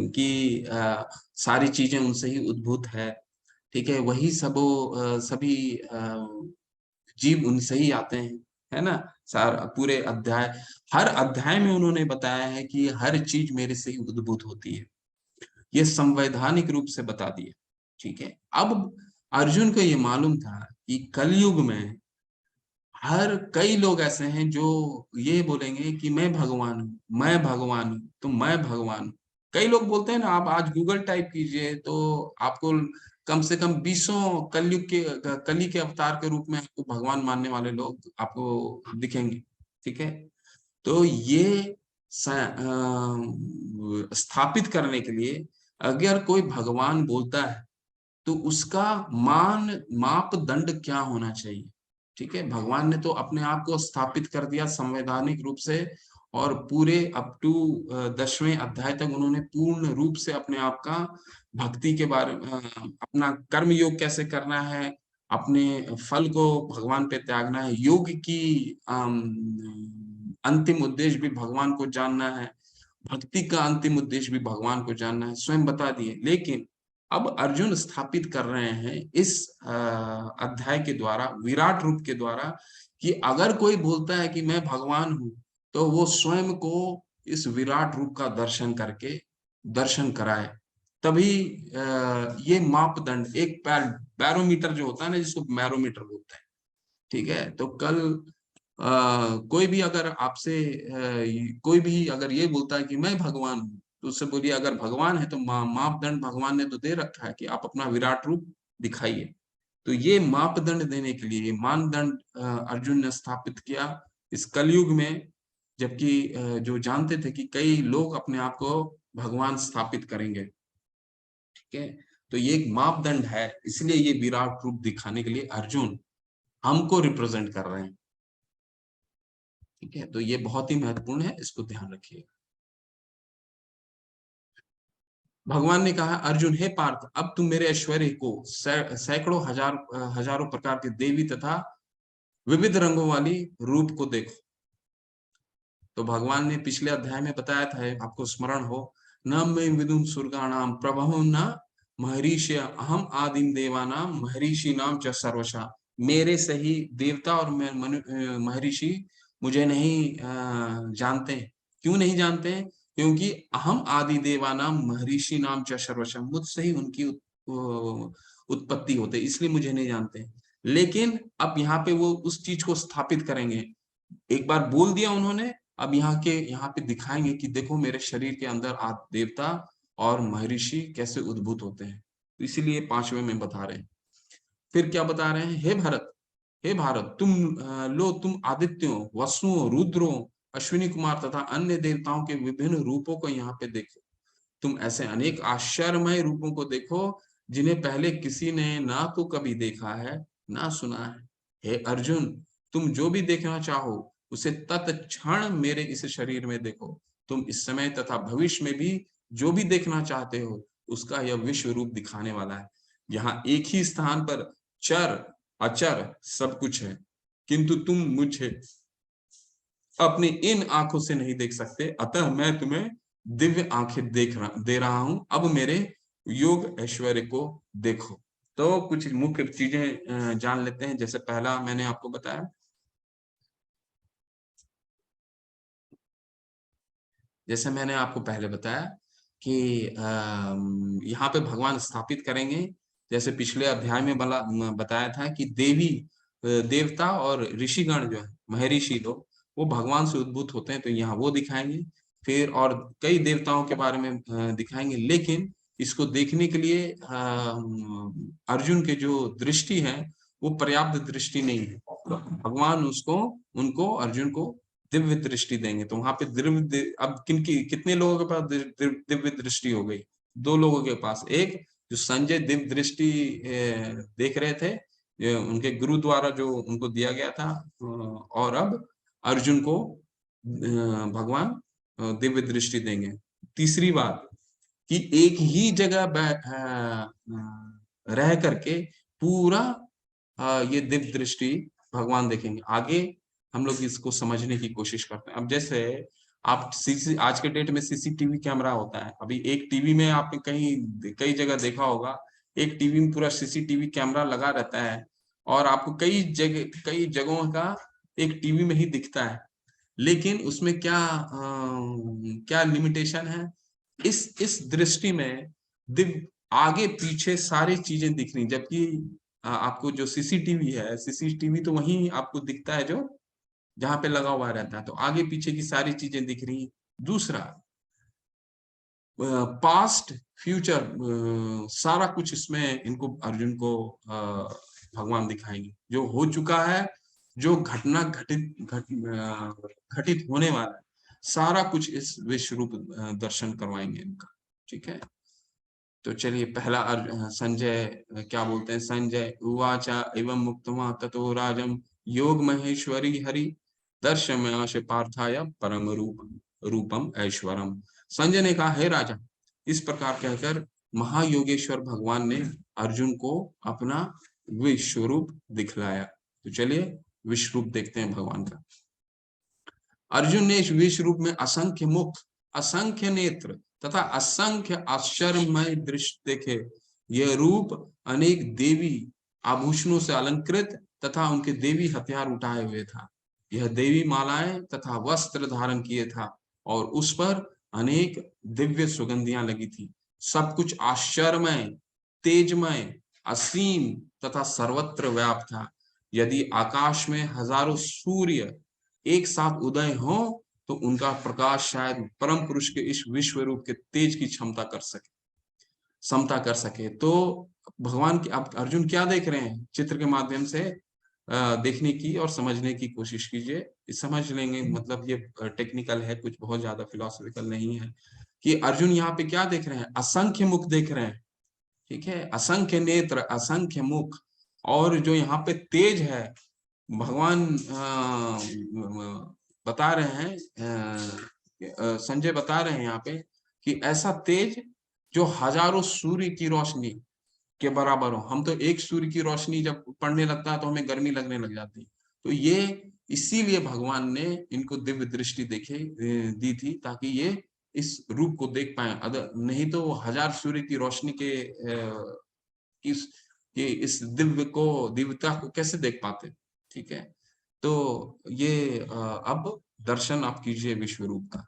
कि सारी चीजें उनसे ही उद्भूत है। ठीक है, वही सभी जीव उनसे ही आते हैं, है ना। सारा पूरे अध्याय, हर अध्याय में उन्होंने बताया है कि हर चीज मेरे से ही उद्भूत होती है। ये संवैधानिक रूप से बता दिए। ठीक है, अब अर्जुन को ये मालूम था कि कलयुग में कई लोग ऐसे हैं जो ये बोलेंगे कि मैं भगवान हूँ, मैं भगवान हूँ, तो मैं भगवान हूँ। कई लोग बोलते हैं ना, आप आज गूगल टाइप कीजिए तो आपको कम से कम 20 कलयुग के कली के अवतार के रूप में आपको भगवान मानने वाले लोग आपको दिखेंगे। ठीक है, तो ये स्थापित करने के लिए अगर कोई भगवान बोलता है तो उसका मापदंड क्या होना चाहिए। ठीक है, भगवान ने तो अपने आप को स्थापित कर दिया संवैधानिक रूप से, और पूरे अप टू 10वें अध्याय तक उन्होंने पूर्ण रूप से अपने आप का भक्ति के बारे में, अपना कर्म योग कैसे करना है, अपने फल को भगवान पे त्यागना है, योग की अंतिम उद्देश्य भी भगवान को जानना है, भक्ति का अंतिम उद्देश्य भी भगवान को जानना है, स्वयं बता दिए। लेकिन अब अर्जुन स्थापित कर रहे हैं इस अध्याय के द्वारा, विराट रूप के द्वारा, कि अगर कोई बोलता है कि मैं भगवान हूं तो वो स्वयं को इस विराट रूप का दर्शन करके दर्शन कराए। तभी ये मापदंड, एक बैरोमीटर जो होता है ना, जिसको बैरोमीटर बोलते हैं। ठीक है, तो कल कोई भी अगर आपसे कोई भी अगर ये बोलता है कि मैं भगवान हूँ, तो उससे बोलिए अगर भगवान है तो मापदंड भगवान ने तो दे रखा है कि आप अपना विराट रूप दिखाइए। तो ये मापदंड देने के लिए, ये मानदंड अर्जुन ने स्थापित किया इस कलयुग में, जबकि जो जानते थे कि कई लोग अपने आप को भगवान स्थापित करेंगे। ठीक है, तो ये एक मापदंड है, इसलिए ये विराट रूप दिखाने के लिए अर्जुन हमको रिप्रेजेंट कर रहे हैं। ठीक है, तो ये बहुत ही महत्वपूर्ण है, इसको ध्यान रखिएगा। भगवान ने कहा, अर्जुन हे पार्थ, अब तुम मेरे ऐश्वर्य को सैकड़ों हजारों प्रकार के देवी तथा विविध रंगों वाली रूप को देखो। तो भगवान ने पिछले अध्याय में बताया था, आपको स्मरण हो, न मैं विदुम सुरगाणाम प्रभव न महर्षि अहम आदिम देवानाम महर्षि नाम च सर्वशा। मेरे सही देवता और महर्षि मुझे नहीं जानते। क्यों नहीं जानते? क्योंकि अहम आदि देवानाम महर्षि नाम च सर्वशा, मुझसे ही उनकी उत्पत्ति होते, इसलिए मुझे नहीं जानते। लेकिन अब यहाँ पे वो उस चीज को स्थापित करेंगे। एक बार बोल दिया उन्होंने, अब यहाँ पे दिखाएंगे कि देखो मेरे शरीर के अंदर देवता और महर्षि कैसे उद्भूत होते हैं। तो इसीलिए 5वें में बता रहे हैं। फिर क्या बता रहे हैं? हे भारत तुम लो, तुम आदित्यों, वसुओं, रुद्रों, अश्विनी कुमार तथा अन्य देवताओं के विभिन्न रूपों को यहाँ पे देखो। तुम ऐसे अनेक आश्चर्यमय रूपों को देखो जिन्हें पहले किसी ने ना तो कभी देखा है ना सुना है। हे अर्जुन, तुम जो भी देखना चाहो उसे तत्क्षण मेरे इस शरीर में देखो। तुम इस समय तथा भविष्य में भी जो भी देखना चाहते हो उसका यह विश्व रूप दिखाने वाला है। यहाँ एक ही स्थान पर चर अचर सब कुछ है, किंतु तुम मुझे अपनी इन आंखों से नहीं देख सकते, अतः मैं तुम्हें दिव्य आंखें दे रहा हूं। अब मेरे योग ऐश्वर्य को देखो। तो कुछ मुख्य चीजें जान लेते हैं। जैसे पहला मैंने आपको बताया, जैसे मैंने आपको पहले बताया कि यहाँ पे भगवान स्थापित करेंगे, जैसे पिछले अध्याय में बताया था कि देवता और ऋषिगण जो है, महर्षि लोग, वो भगवान से उद्भूत होते हैं, तो यहाँ वो दिखाएंगे। फिर और कई देवताओं के बारे में दिखाएंगे। लेकिन इसको देखने के लिए अर्जुन के जो दृष्टि है वो पर्याप्त दृष्टि नहीं है। तो भगवान उनको अर्जुन को दिव्य दृष्टि देंगे। तो वहां पे अब कितने लोगों के पास दिव्य दृष्टि हो गई? 2 लोगों के पास। एक जो संजय दिव्य दृष्टि देख रहे थे, उनके गुरु द्वारा जो उनको दिया गया था, और अब अर्जुन को भगवान दिव्य दृष्टि देंगे। तीसरी बात कि एक ही जगह रह करके पूरा ये दिव्य दृष्टि भगवान देखेंगे। आगे हम लोग इसको समझने की कोशिश करते हैं। अब जैसे आप आज के डेट में सीसीटीवी कैमरा होता है। अभी एक टीवी में आपने कई जगह देखा होगा, एक टीवी में पूरा सीसीटीवी कैमरा लगा रहता है और आपको कई जगहों का एक टीवी में ही दिखता है। लेकिन उसमें क्या लिमिटेशन है? इस दृष्टि में दिव्य आगे पीछे सारी चीजें दिख रही, जबकि आपको जो सीसीटीवी है, सीसीटीवी तो वहीं आपको दिखता है जो जहां पे लगा हुआ रहता है, तो आगे पीछे की सारी चीजें दिख रही। दूसरा, पास्ट फ्यूचर सारा कुछ इसमें इनको अर्जुन को भगवान दिखाएंगे। जो हो चुका है, जो घटना घटित होने वाला है, सारा कुछ इस विश्व रूप दर्शन करवाएंगे इनका। ठीक है, तो चलिए पहला संजय क्या बोलते हैं? संजय उवाचा एवं मुक्तमा ततो राजम योग महेश्वरी हरि दर्शमयाश पार्थाय परम रूपम ऐश्वरम। संजय ने कहा, हे राजा, इस प्रकार कहकर महायोगेश्वर भगवान ने अर्जुन को अपना विश्व रूप दिखलाया। तो चलिए विश्व रूप देखते हैं भगवान का। अर्जुन ने इस विश्व रूप में असंख्य मुख, असंख्य नेत्र तथा असंख्य आश्चर्यमय दृश्य देखे। यह रूप अनेक देवी आभूषणों से अलंकृत तथा उनके देवी हथियार उठाए हुए था। यह देवी मालाएं तथा वस्त्र धारण किए था और उस पर अनेक दिव्य सुगंधियां लगी थी। सब कुछ आश्चर्यमय, तेजमय, असीम तथा सर्वत्र व्याप्त था। यदि आकाश में हजारों सूर्य एक साथ उदय हो तो उनका प्रकाश शायद परम पुरुष के इस विश्व रूप के तेज की समता कर सके। तो भगवान की अब अर्जुन क्या देख रहे हैं? चित्र के माध्यम से देखने की और समझने की कोशिश कीजिए, समझ लेंगे। मतलब ये टेक्निकल है, कुछ बहुत ज्यादा फिलोसॉफिकल नहीं है। कि अर्जुन यहाँ पे क्या देख रहे हैं? असंख्य मुख देख रहे हैं। ठीक है, असंख्य नेत्र, असंख्य मुख, और जो यहाँ पे तेज है भगवान बता रहे हैं, संजय बता रहे हैं यहाँ पे कि ऐसा तेज जो हजारों सूर्य की रोशनी के बराबर हो। हम तो एक सूर्य की रोशनी जब पड़ने लगता है तो हमें गर्मी लगने लग जाती है। तो ये इसीलिए भगवान ने इनको दिव्य दृष्टि दी थी, ताकि ये इस रूप को देख पाए। अगर नहीं तो वो हजार सूर्य की रोशनी इस दिव्यता को कैसे देख पाते। ठीक है, तो ये अब दर्शन आप कीजिए विश्व रूप का।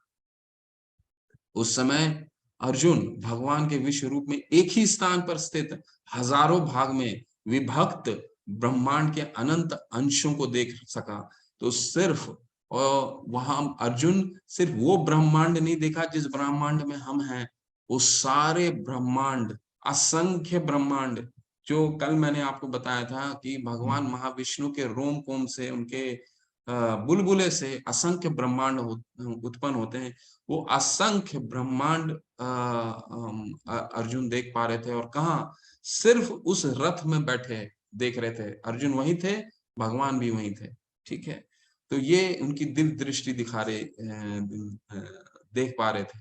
उस समय अर्जुन भगवान के विश्व रूप में एक ही स्थान पर स्थित हजारों भाग में विभक्त ब्रह्मांड के अनंत अंशों को देख सका। तो सिर्फ और वहां अर्जुन सिर्फ वो ब्रह्मांड नहीं देखा जिस ब्रह्मांड में हम हैं, वो सारे ब्रह्मांड, असंख्य ब्रह्मांड, जो कल मैंने आपको बताया था कि भगवान महाविष्णु के रोम कोम से, उनके बुलबुले से असंख्य ब्रह्मांड उत्पन्न होते हैं। वो असंख्य ब्रह्मांड अर्जुन देख पा रहे थे। और कहा, सिर्फ उस रथ में बैठे देख रहे थे। अर्जुन वहीं थे, भगवान भी वहीं थे। ठीक है, तो ये उनकी दिव्य दृष्टि देख पा रहे थे।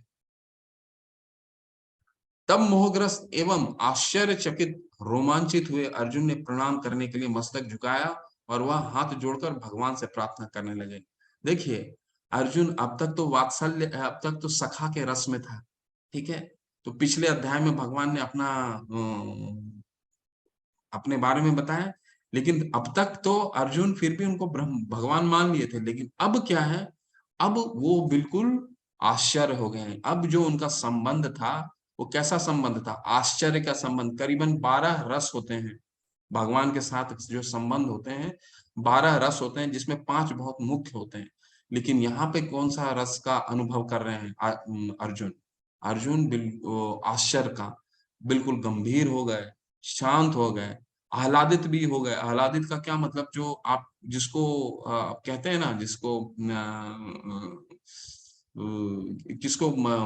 तब मोहग्रस्त एवं आश्चर्यचकित रोमांचित हुए अर्जुन ने प्रणाम करने के लिए मस्तक झुकाया और वह हाथ जोड़कर भगवान से प्रार्थना करने लगे। देखिए, अर्जुन अब तक तो वात्सल्य, अब तक तो सखा के रस में था। ठीक है, तो पिछले अध्याय में भगवान ने अपने बारे में बताया, लेकिन अब तक तो अर्जुन फिर भी उनको भगवान मान लिए थे। लेकिन अब क्या है, अब वो बिल्कुल आश्चर्य हो गए हैं। अब जो उनका संबंध था वो कैसा संबंध था? आश्चर्य का संबंध। करीबन 12 रस होते हैं भगवान के साथ, जो संबंध होते हैं 12 रस होते हैं, जिसमें 5 बहुत मुख्य होते हैं। लेकिन यहाँ पे कौन सा रस का अनुभव कर रहे हैं अर्जुन? अर्जुन आश्चर्य का, बिल्कुल गंभीर हो गए, शांत हो गए, आह्लादित भी हो गए। आह्लादित का क्या मतलब? जो आप जिसको कहते हैं ना, जिसको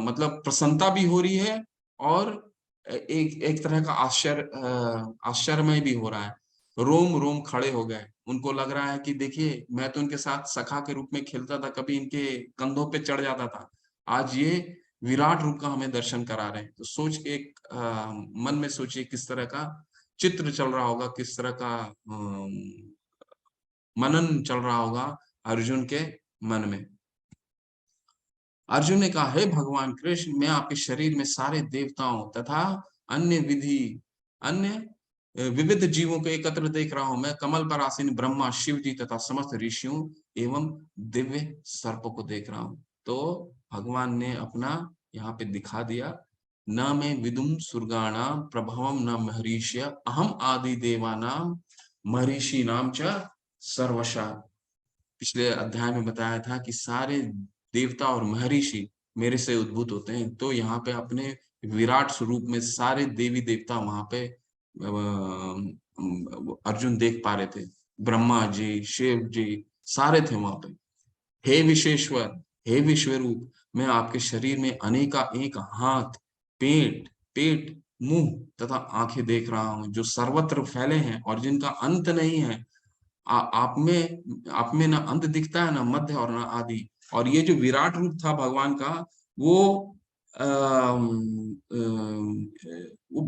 मतलब प्रसन्नता भी हो रही है और एक तरह का आश्चर्यमय भी हो रहा है। रोम रोम खड़े हो गए। उनको लग रहा है कि देखिए, मैं तो इनके साथ सखा के रूप में खेलता था, कभी इनके कंधों पे चढ़ जाता था, आज ये विराट रूप का हमें दर्शन करा रहे हैं। तो सोच के मन में सोचिए किस तरह का चित्र चल रहा होगा, किस तरह का मनन चल रहा होगा अर्जुन के मन में। अर्जुन ने कहा, हे भगवान कृष्ण, मैं आपके शरीर में सारे देवताओं तथा अन्य विविध जीवों को एकत्र देख रहा हूं। मैं कमल पर आसीन ब्रह्मा, शिव जी तथा समस्त ऋषियों एवं दिव्य सर्पों को देख रहा हूं। तो भगवान ने अपना यहाँ पे दिखा दिया, न मैं विदुम सुरगाणाम प्रभवम न महर्षि अहम आदि देवानाम महर्षि नाम च सर्वशा। पिछले अध्याय में बताया था कि सारे देवता और महर्षि मेरे से उद्भूत होते हैं। तो यहाँ पे अपने विराट स्वरूप में सारे देवी देवता वहां पे अर्जुन देख पा रहे थे। ब्रह्मा जी, शिव जी, सारे थे वहां पे। हे विश्वेश्वर, हे विश्वरूप, मैं आपके शरीर में अनेक हाथ, पेट, मुंह तथा आंखें देख रहा हूं, जो सर्वत्र फैले हैं और जिनका अंत नहीं है। आप में ना अंत दिखता है, ना मध्य और ना आदि। और ये जो विराट रूप था भगवान का, वो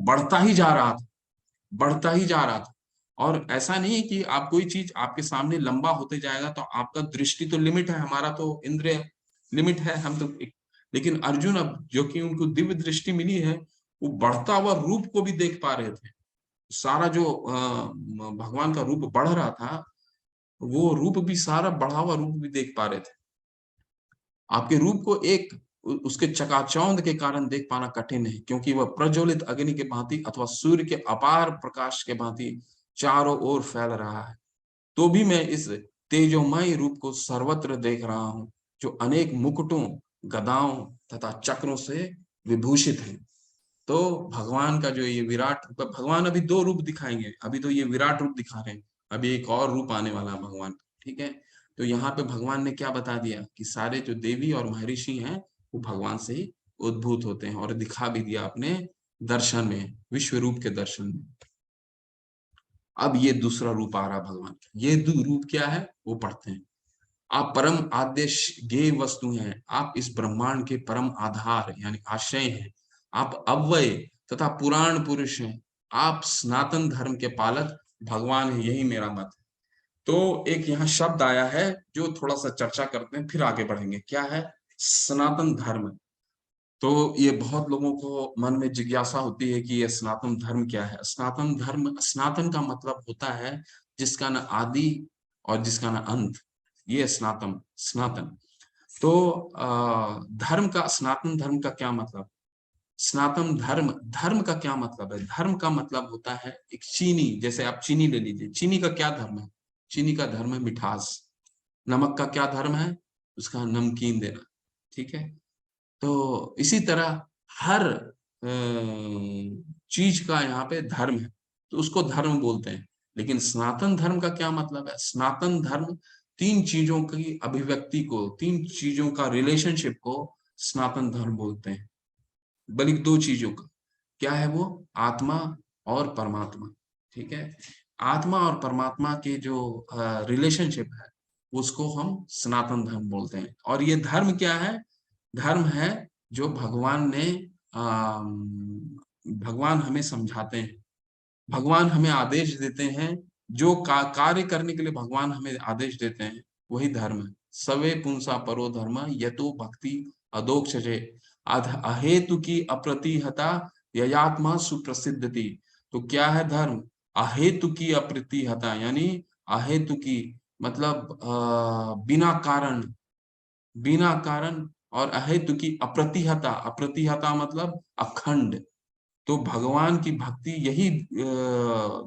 बढ़ता ही जा रहा था, बढ़ता ही जा रहा था। और ऐसा नहीं है कि आप कोई चीज आपके सामने लंबा होते जाएगा तो आपका दृष्टि तो लिमिट है, हमारा तो इंद्रिय लिमिट है, हम तो लेकिन अर्जुन, अब जो कि उनको दिव्य दृष्टि मिली है, वो बढ़ता हुआ रूप को भी देख पा रहे थे। सारा जो भगवान का रूप बढ़ रहा था, वो रूप भी, सारा बढ़ा हुआ रूप भी देख पा रहे थे। आपके रूप को उसके चकाचौंध के कारण देख पाना कठिन है, क्योंकि वह प्रज्वलित अग्नि के भांति अथवा सूर्य के अपार प्रकाश के भांति चारों ओर फैल रहा है। तो भी मैं इस तेजोमय रूप को सर्वत्र देख रहा हूं, जो अनेक मुकुटों, गदाओं तथा चक्रों से विभूषित है। तो भगवान का जो ये विराट, भगवान अभी 2 रूप दिखाएंगे। अभी तो ये विराट रूप दिखा रहे हैं, अभी एक और रूप आने वाला है भगवान। ठीक है, तो यहाँ पे भगवान ने क्या बता दिया कि सारे जो देवी और महर्षि हैं वो भगवान से ही उद्भूत होते हैं, और दिखा भी दिया अपने दर्शन में, विश्व रूप के दर्शन में। अब ये दूसरा रूप आ रहा भगवान का। ये रूप क्या है वो पढ़ते हैं। आप परम आदेश गे वस्तु हैं, आप इस ब्रह्मांड के परम आधार यानी आशय हैं, आप अव्यय तथा पुराण पुरुष हैं, आप सनातन धर्म के पालक भगवान है, यही मेरा मत है। तो एक यहाँ शब्द आया है जो थोड़ा सा चर्चा करते हैं फिर आगे बढ़ेंगे। क्या है सनातन धर्म? तो ये बहुत लोगों को मन में जिज्ञासा होती है कि ये सनातन धर्म क्या है। सनातन धर्म, सनातन का मतलब होता है जिसका न आदि और जिसका न अंत, ये सनातन सनातन। तो धर्म का, सनातन धर्म का क्या मतलब? सनातन धर्म, धर्म का क्या मतलब है? धर्म का मतलब होता है एक चीनी, जैसे आप चीनी ले लीजिए, चीनी का क्या धर्म है? चीनी का धर्म है मिठास। नमक का क्या धर्म है? उसका नमकीन देना, ठीक है। तो इसी तरह हर चीज का यहाँ पे धर्म है, तो उसको धर्म बोलते हैं। लेकिन सनातन धर्म का क्या मतलब है? सनातन धर्म तीन चीजों की अभिव्यक्ति को, तीन चीजों का रिलेशनशिप को सनातन धर्म बोलते हैं, बल्कि दो चीजों का। क्या है वो? आत्मा और परमात्मा, ठीक है। आत्मा और परमात्मा के जो रिलेशनशिप है उसको हम सनातन धर्म बोलते हैं। और ये धर्म क्या है? धर्म है जो भगवान ने भगवान हमें समझाते हैं, भगवान हमें आदेश देते हैं, जो कार्य करने के लिए भगवान हमें आदेश देते हैं वही धर्म है। सवे पुंसा परो धर्म यतो भक्ति अदोक्षजे अहेतु की अप्रतिहता ययात्मा सुप्रसिद्धति। तो क्या है धर्म? अहेतु की अप्रतिहता, यानी अहेतु की मतलब बिना कारण, बिना कारण, और अहेतु की अप्रतिहता, अप्रतिहता मतलब अखंड। तो भगवान की भक्ति यही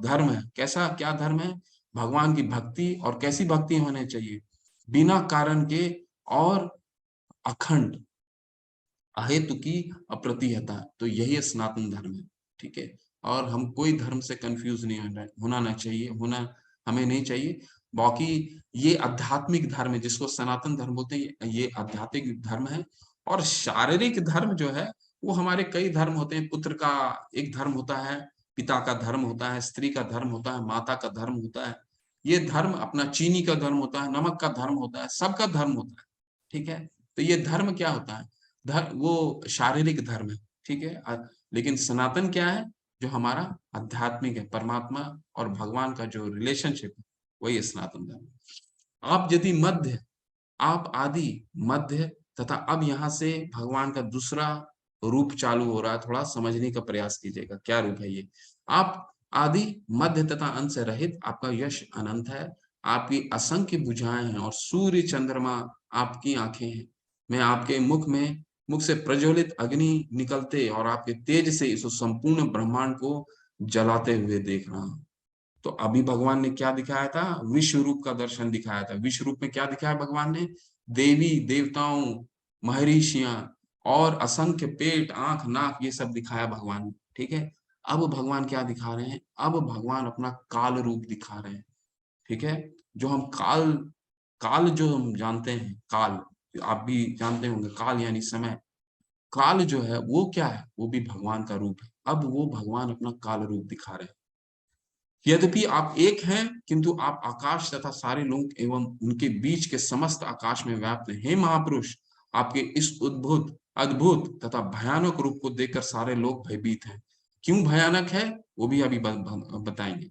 धर्म है। कैसा, क्या धर्म है? भगवान की भक्ति। और कैसी भक्ति होनी चाहिए? बिना कारण के और अखंड, अहेतु की अप्रतिहता। तो यही सनातन धर्म है, ठीक है। और हम कोई धर्म से कंफ्यूज नहीं होना ना चाहिए, होना हमें नहीं चाहिए। बाकी ये आध्यात्मिक धर्म है जिसको सनातन धर्म बोलते हैं, ये आध्यात्मिक धर्म है। और शारीरिक धर्म जो है वो हमारे कई धर्म होते हैं। पुत्र का एक धर्म होता है, पिता का धर्म होता है, स्त्री का धर्म होता है, माता का धर्म होता है। ये धर्म अपना, चीनी का धर्म होता है, नमक का धर्म होता है, सबका धर्म होता है, ठीक है। तो ये धर्म क्या होता है? धर्म वो शारीरिक धर्म है, ठीक है। लेकिन सनातन क्या है? जो हमारा आध्यात्मिक है, परमात्मा और भगवान का जो रिलेशनशिप है वही सनातन धर्म। आप यदि मध्य, आप आदि, मध्य तथा अब यहाँ से भगवान का दूसरा रूप चालू हो रहा है, थोड़ा समझने का प्रयास कीजिएगा क्या रूप है ये। आप आदि, मध्य तथा अंत से रहित, आपका यश अनंत है, आपकी असंख्य भुजाएं हैं और सूर्य चंद्रमा आपकी आंखें हैं। मैं आपके मुख से प्रज्वलित अग्नि निकलते और आपके तेज से इस संपूर्ण ब्रह्मांड को जलाते हुए देख रहा हूं। तो अभी भगवान ने क्या दिखाया था? विश्व रूप का दर्शन दिखाया था। विश्व रूप में क्या दिखाया भगवान ने? देवी देवताओं, महर्षियां और असंख्य पेट, आंख, नाक, ये सब दिखाया भगवान ने, ठीक है। अब भगवान क्या दिखा रहे हैं? अब भगवान अपना काल रूप दिखा रहे हैं, ठीक है। जो हम काल, काल जो हम जानते हैं, काल आप भी जानते होंगे, काल यानी समय। काल जो है वो क्या है? वो भी भगवान का रूप है। अब वो भगवान अपना काल रूप दिखा रहे हैं। यद्यपि आप एक हैं, किंतु आप आकाश तथा सारे लोक एवं उनके बीच के समस्त आकाश में व्याप्त हैं। हे महापुरुष, आपके इस अद्भुत अद्भुत तथा भयानक रूप को देखकर सारे लोग भयभीत हैं। क्यों भयानक है वो भी अभी बताएंगे।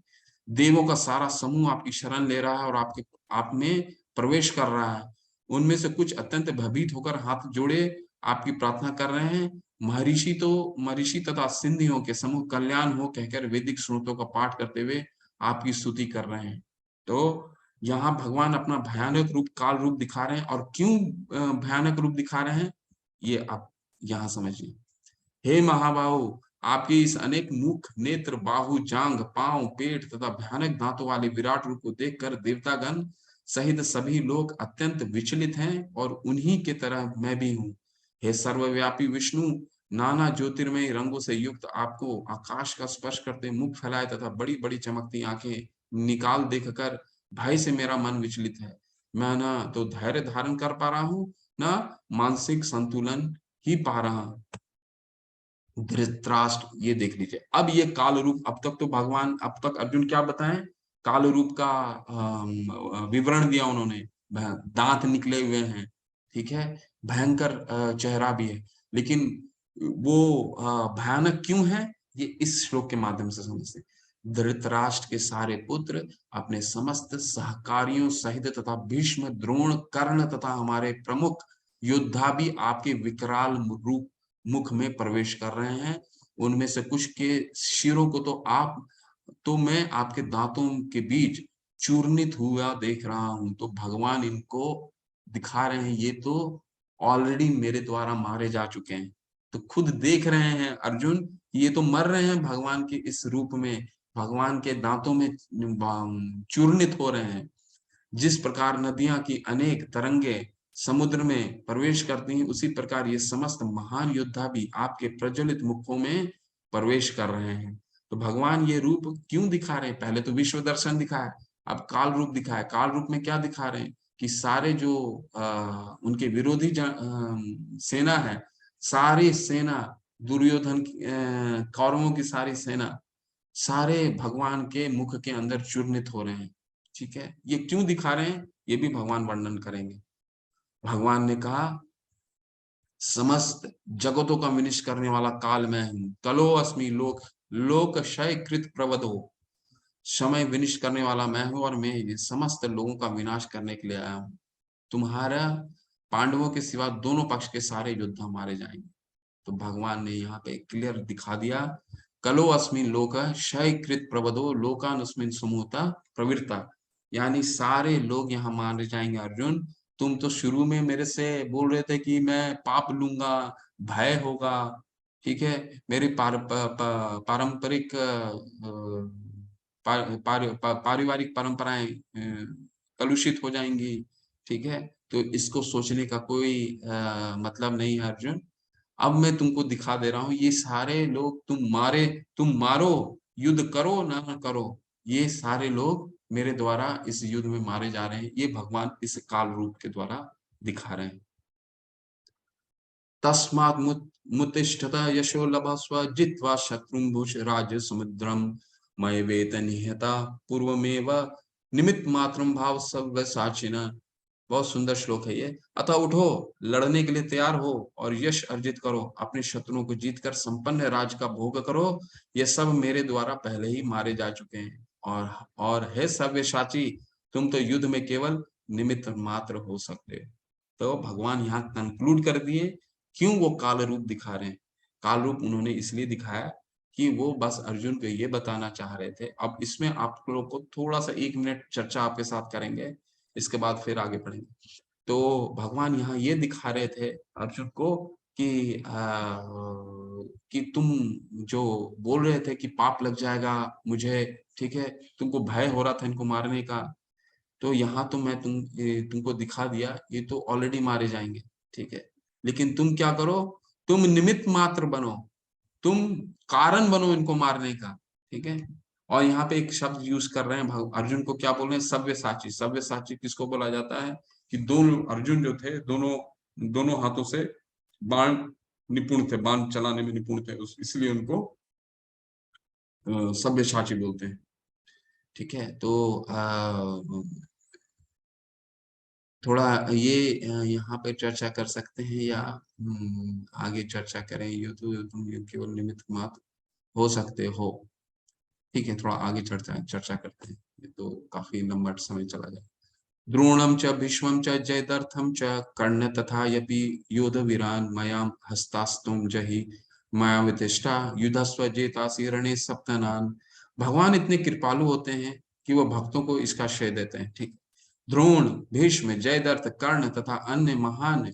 देवों का सारा समूह आपकी शरण ले रहा है और आपके आप में प्रवेश कर रहा है। उनमें से कुछ अत्यंत भयभीत होकर हाथ जोड़े आपकी प्रार्थना कर रहे हैं। महर्षि तथा सिद्धियों के समूह कल्याण हो कहकर वैदिक श्रुतों का पाठ करते हुए आपकी स्तुति कर रहे हैं। तो यहाँ भगवान अपना भयानक रूप, काल रूप दिखा रहे हैं। और क्यों भयानक रूप दिखा रहे हैं ये आप यहाँ समझिए। हे महाबाहु, आपके इस अनेक मुख, नेत्र, बाहु, जांघ, पांव, पेट तथा भयानक दांतों वाले विराट रूप को देखकर देवतागण सहित सभी लोग अत्यंत विचलित हैं और उन्हीं के तरह मैं भी हूँ। हे सर्वव्यापी विष्णु, नाना ज्योतिर्मय रंगों से युक्त आपको आकाश का स्पर्श करते मुख फैलाए तथा बड़ी बड़ी चमकती आंखें निकाल देखकर भय से मेरा मन विचलित है। मैं न तो धैर्य धारण कर पा रहा हूँ, न मानसिक संतुलन ही पा रहा हूँ। धृतराष्ट्र, ये देख लीजिए। अब ये काल रूप, अब तक तो भगवान, अब तक अर्जुन क्या बताएं, काल रूप का विवरण दिया उन्होंने। दांत निकले हुए हैं, ठीक है, भयंकर चेहरा भी है, लेकिन वो भयानक क्यों है, ये इस श्लोक के माध्यम से समझते हैं। धृतराष्ट्र के सारे पुत्र अपने समस्त सहकारियों सहित तथा भीष्म, द्रोण, कर्ण तथा हमारे प्रमुख योद्धा भी आपके विकराल रूप मुख में प्रवेश कर रहे हैं। उनमें से कुछ के शिरों को तो मैं आपके दांतों के बीच चूर्णित हुआ देख रहा हूं। तो भगवान इनको दिखा रहे हैं, ये तो ऑलरेडी मेरे द्वारा मारे जा चुके हैं। तो खुद देख रहे हैं अर्जुन, ये तो मर रहे हैं भगवान के इस रूप में, भगवान के दांतों में चूर्णित हो रहे हैं। जिस प्रकार नदियां की अनेक तरंगे समुद्र में प्रवेश करती हैं, उसी प्रकार ये समस्त महान योद्धा भी आपके प्रज्वलित मुखों में प्रवेश कर रहे हैं। तो भगवान ये रूप क्यों दिखा रहे हैं? पहले तो विश्व दर्शन दिखाया, अब काल रूप दिखाया। काल रूप में क्या दिखा रहे हैं कि सारे जो उनके विरोधी सेना है, सारी सेना, दुर्योधन कौरवों की सारी सेना, सारे भगवान के मुख के अंदर चूर्णित हो रहे हैं। ठीक है, ये क्यों दिखा रहे हैं, ये भी भगवान वर्णन करेंगे। भगवान ने कहा, समस्त जगतों का विनिष्ट करने वाला काल मैं हूं। कलो अस्मि लोक क्षय कृत प्रवधो, समय विनिष्ट करने वाला मैं हूं, और मैं ये समस्त लोगों का विनाश करने के लिए आया हूं। तुम्हारा पांडवों के सिवा दोनों पक्ष के सारे योद्धा मारे जाएंगे। तो भगवान ने यहाँ पे क्लियर दिखा दिया, कलो अस्मिन लोक क्षय कृत प्रवधो लोकान अस्मिन समूहता प्रवृत्ता, यानी सारे लोग यहाँ मारे जाएंगे। अर्जुन, तुम तो शुरू में मेरे से बोल रहे थे कि मैं पाप लूंगा, भय होगा, ठीक है, मेरी पारंपरिक पारिवारिक परंपराएं कलुषित हो जाएंगी, ठीक है, तो इसको सोचने का कोई मतलब नहीं है अर्जुन। अब मैं तुमको दिखा दे रहा हूं, ये सारे लोग तुम मारो, युद्ध करो ना करो, ये सारे लोग मेरे द्वारा इस युद्ध में मारे जा रहे हैं। ये भगवान इस काल रूप के द्वारा दिखा रहे हैं। तस्मात् मुत्तिष्ठत यशो लभस्व जित्वा शत्रुं भुज राज्य समुद्रम मय वेत निहता पूर्वमेव निमित्त मात्रम भाव सब साचिना। बहुत सुंदर श्लोक है ये। अतः उठो, लड़ने के लिए तैयार हो और यश अर्जित करो, अपने शत्रुओं को जीतकर संपन्न राज का भोग करो। ये सब मेरे द्वारा पहले ही मारे जा चुके हैं। और हे सव्यसाची, तुम तो युद्ध में केवल निमित्त मात्र हो सकते हो। तो भगवान यहाँ कंक्लूड कर दिए क्यों वो काल रूप दिखा रहे हैं। काल रूप उन्होंने इसलिए दिखाया कि वो बस अर्जुन को ये बताना चाह रहे थे। अब इसमें आप लोग को थोड़ा सा 1 मिनट चर्चा आपके साथ करेंगे, इसके बाद फिर आगे बढ़ेंगे। तो भगवान यहाँ ये दिखा रहे थे अर्जुन को कि तुम जो बोल रहे थे कि पाप लग जाएगा मुझे, ठीक है, तुमको भय हो रहा था इनको मारने का, तो यहाँ तो मैं तुमको दिखा दिया, ये तो ऑलरेडी मारे जाएंगे, ठीक है, लेकिन तुम क्या करो, तुम निमित्त मात्र बनो, तुम कारण बनो इनको मारने का, ठीक है। और यहाँ पे एक शब्द यूज कर रहे हैं अर्जुन को, क्या बोल रहे हैं, सव्यसाची। सव्यसाची किसको बोला जाता है कि दोनों अर्जुन जो थे, दोनों हाथों से बाण निपुण थे, बाण चलाने में निपुण थे, इसलिए उनको सव्यसाची बोलते हैं, ठीक है। तो थोड़ा ये यहाँ पे चर्चा कर सकते हैं या आगे चर्चा करें, ये तो तुम केवल निमित्त मात्र हो सकते हो, ठीक है, थोड़ा आगे चर्चा करते हैं, ये तो काफी लंबा समय चला जाए। द्रोणम च भीष्मं च जयद्रथं च कर्ण तथा यपि योधवीरान् मयां हस्तास्तुं जहि मया वितिष्ठा युधस्व जेतासि रणे सप्तनान्। भगवान इतने कृपालु होते हैं कि वो भक्तों को इसका श्रेय देते हैं, ठीक। द्रोण, भीष्म, जयद्रथ, कर्ण तथा अन्य महान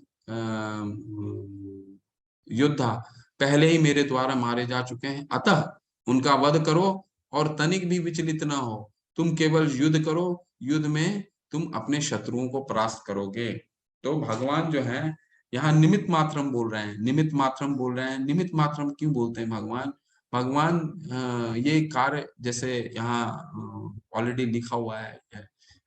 योद्धा पहले ही मेरे द्वारा मारे जा चुके हैं, अतः उनका वध करो और तनिक भी विचलित ना हो। तुम केवल युद्ध करो, युद्ध में तुम अपने शत्रुओं को परास्त करोगे। तो भगवान जो है यहाँ निमित्त मात्रम बोल रहे हैं, निमित्त मात्रम बोल रहे हैं। निमित्त मात्रम क्यों बोलते हैं भगवान ये कार्य, जैसे यहाँ ऑलरेडी लिखा हुआ है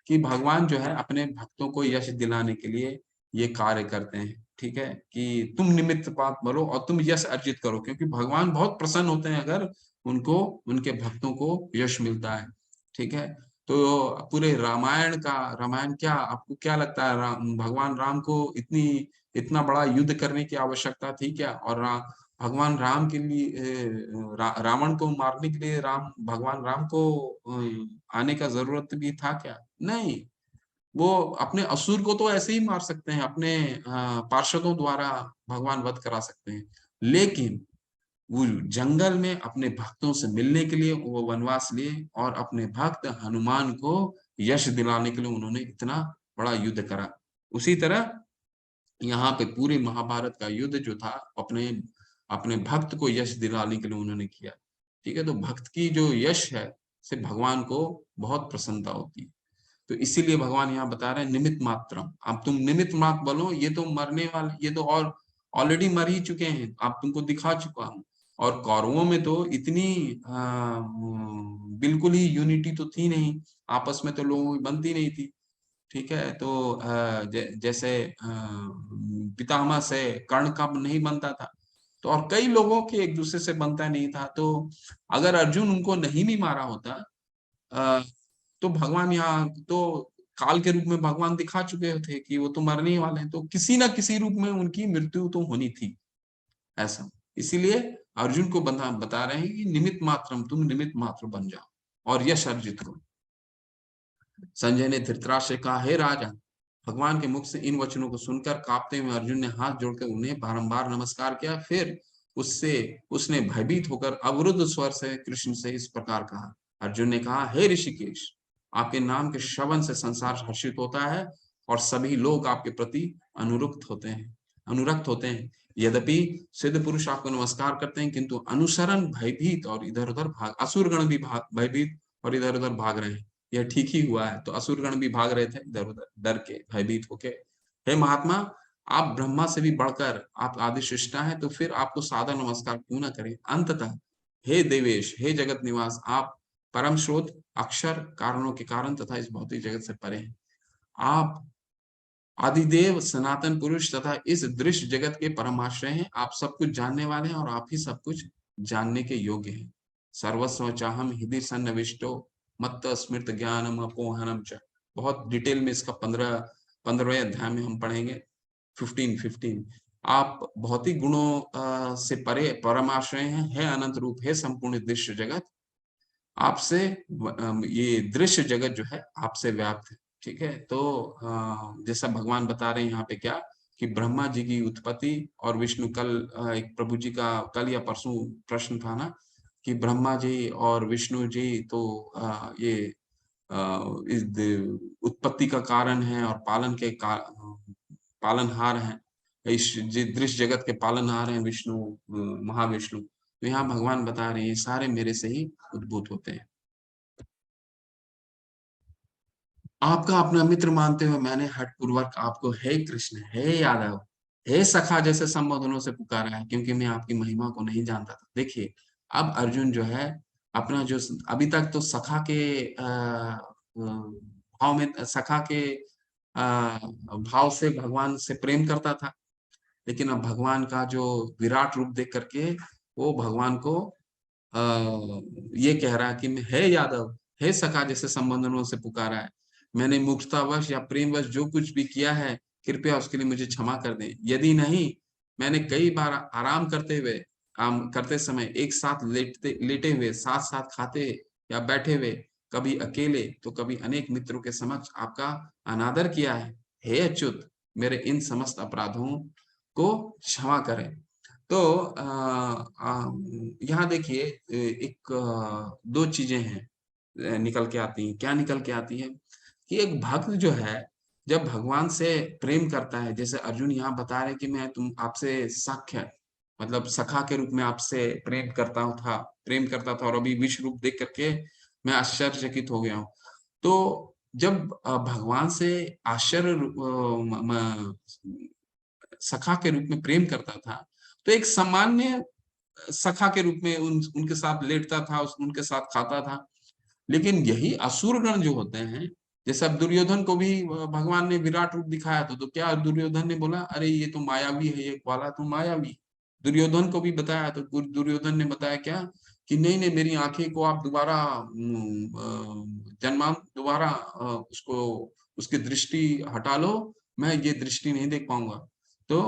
कि भगवान जो है अपने भक्तों को यश दिलाने के लिए ये कार्य करते हैं, ठीक है, कि तुम निमित्त बात बोलो और तुम यश अर्जित करो, क्योंकि भगवान बहुत प्रसन्न होते हैं अगर उनको, उनके भक्तों को यश मिलता है, ठीक है। तो पूरे रामायण क्या आपको क्या लगता है, भगवान राम को इतना बड़ा युद्ध करने की आवश्यकता थी क्या? और भगवान राम के लिए रावण को मारने के लिए भगवान राम को आने का जरूरत भी था क्या? नहीं, वो अपने असुर को तो ऐसे ही मार सकते हैं, अपने पार्षदों द्वारा भगवान वध करा सकते हैं, लेकिन वो जंगल में अपने भक्तों से मिलने के लिए वो वनवास लिए और अपने भक्त हनुमान को यश दिलाने के लिए उन्होंने इतना बड़ा युद्ध करा। उसी तरह यहाँ पे पूरे महाभारत का युद्ध जो था अपने अपने भक्त को यश दिलाने के लिए उन्होंने किया, ठीक है। तो भक्त की जो यश है से भगवान को बहुत प्रसन्नता होती है। तो इसीलिए भगवान यहाँ बता रहे हैं निमित्त मात्रम, अब तुम निमित्त मात्र बोलो, ये तो मरने वाले, ये तो और ऑलरेडी मर ही चुके हैं, आप तुमको दिखा चुका हूँ। और कौरवों में तो इतनी बिल्कुल ही यूनिटी तो थी नहीं, आपस में तो लोगों की बनती नहीं थी, ठीक है। तो जैसे पितामह से कर्ण का नहीं बनता था, तो और कई लोगों के एक दूसरे से बनता नहीं था। तो अगर अर्जुन उनको नहीं भी मारा होता, तो भगवान यहाँ तो काल के रूप में भगवान दिखा चुके थे कि वो तो मरने ही वाले हैं, तो किसी ना किसी रूप में उनकी मृत्यु तो होनी थी, ऐसा। इसीलिए अर्जुन को बता रहे हैं कि निमित्त मात्रम, तुम निमित्त मात्र बन जाओ और यश अर्जित करो। संजय ने धृतराष्ट्र से कहा, हे राजा, भगवान के मुख से इन वचनों को सुनकर कांपते हुए अर्जुन ने हाथ जोड़कर उन्हें बारंबार नमस्कार किया। फिर उसने भयभीत होकर अवरुद्ध स्वर से कृष्ण से इस प्रकार कहा। अर्जुन ने कहा, हे ऋषिकेश, आपके नाम के श्रवण से संसार हर्षित होता है और सभी लोग आपके प्रति अनुरक्त होते हैं। यद्यपि सिद्ध पुरुष आपको नमस्कार करते हैं, किंतु अनुसरण भयभीत और इधर-उधर असुरगण भी भयभीत और इधर-उधर भाग रहे हैं। यह ठीक ही हुआ है। तो असुरगण भी भाग रहे थे इधर-उधर, डर के, भयभीत होके। हे महात्मा, आप ब्रह्मा से भी बढ़कर आप आदि सृष्टा हैं, तो फिर आपको सादर नमस्कार क्यों ना करें। अंततः हे देवेश, हे जगत निवास, आप परम स्रोत, अक्षर, कारणों के कारण तथा इस भौतिक जगत से परे हैं। आप आदिदेव, सनातन पुरुष तथा इस दृश्य जगत के परमाश्रय हैं। आप सब कुछ जानने वाले हैं और आप ही सब कुछ जानने के योग्य हैं। सर्वस्व चाहम हृदय सन्निविष्टो मत्त स्मृत ज्ञानम अपोहनम च। बहुत डिटेल में इसका 15वें अध्याय में हम पढ़ेंगे, 15। आप भौतिक गुणों से परे परमाश्रय हैं, है अनंत रूप, है संपूर्ण दृश्य जगत। आपसे ये दृश्य जगत जो है आपसे व्याप्त है, ठीक है। तो जैसा भगवान बता रहे हैं यहाँ पे क्या, कि ब्रह्मा जी की उत्पत्ति और विष्णु, कल एक प्रभु जी का कल या परसों प्रश्न था ना, कि ब्रह्मा जी और विष्णु जी तो ये इस उत्पत्ति का कारण है और पालनहार हैं, इस दृश्य जगत के पालनहार हैं विष्णु, महाविष्णु। तो यहाँ भगवान बता रहे हैं ये सारे मेरे से ही उद्भूत होते हैं। आपका अपना मित्र मानते हुए मैंने हठपूर्वक आपको हे कृष्ण, हे यादव, हे सखा जैसे संबोधनों से पुकारा है, क्योंकि मैं आपकी महिमा को नहीं जानता था। देखिए, अब अर्जुन जो है अपना जो अभी तक तो सखा के भाव में, सखा के भाव से भगवान से प्रेम करता था, लेकिन अब भगवान का जो विराट रूप देख करके वो भगवान को ये कह रहा है कि मैं हे यादव, हे सखा जैसे संबोधनों से पुकारा है। मैंने मूर्खतावश या प्रेमवश जो कुछ भी किया है, कृपया उसके लिए मुझे क्षमा कर दें। यदि नहीं, मैंने कई बार आराम करते समय एक साथ लेटे हुए, साथ-साथ खाते या बैठे हुए, कभी अकेले तो कभी अनेक मित्रों के समक्ष आपका अनादर किया है। हे अच्युत, मेरे इन समस्त अपराधों को क्षमा करें। तो यहाँ देखिए एक 2 चीजें हैं निकल के आती हैं। क्या निकल के आती है कि एक भक्त जो है जब भगवान से प्रेम करता है, जैसे अर्जुन यहाँ बता रहे हैं कि मैं आपसे सख्य, मतलब सखा के रूप में आपसे प्रेम करता था और अभी विश्व रूप देख करके मैं आश्चर्यचकित हो गया हूँ। तो जब भगवान से सखा के रूप में प्रेम करता था, तो एक सामान्य सखा के रूप में उनके साथ लेटता था, उनके साथ खाता था। लेकिन यही असुरगण जो होते हैं, जैसे अब दुर्योधन को भी भगवान ने विराट रूप दिखाया तो क्या दुर्योधन ने बोला, अरे ये तो मायावी है, ये ग्वाला तो मायावी। दुर्योधन को भी बताया तो दुर्योधन ने बताया क्या कि नहीं नहीं, मेरी आंखें को आप दोबारा जन्मांत दोबारा उसको उसकी दृष्टि हटा लो, मैं ये दृष्टि नहीं देख पाऊंगा। तो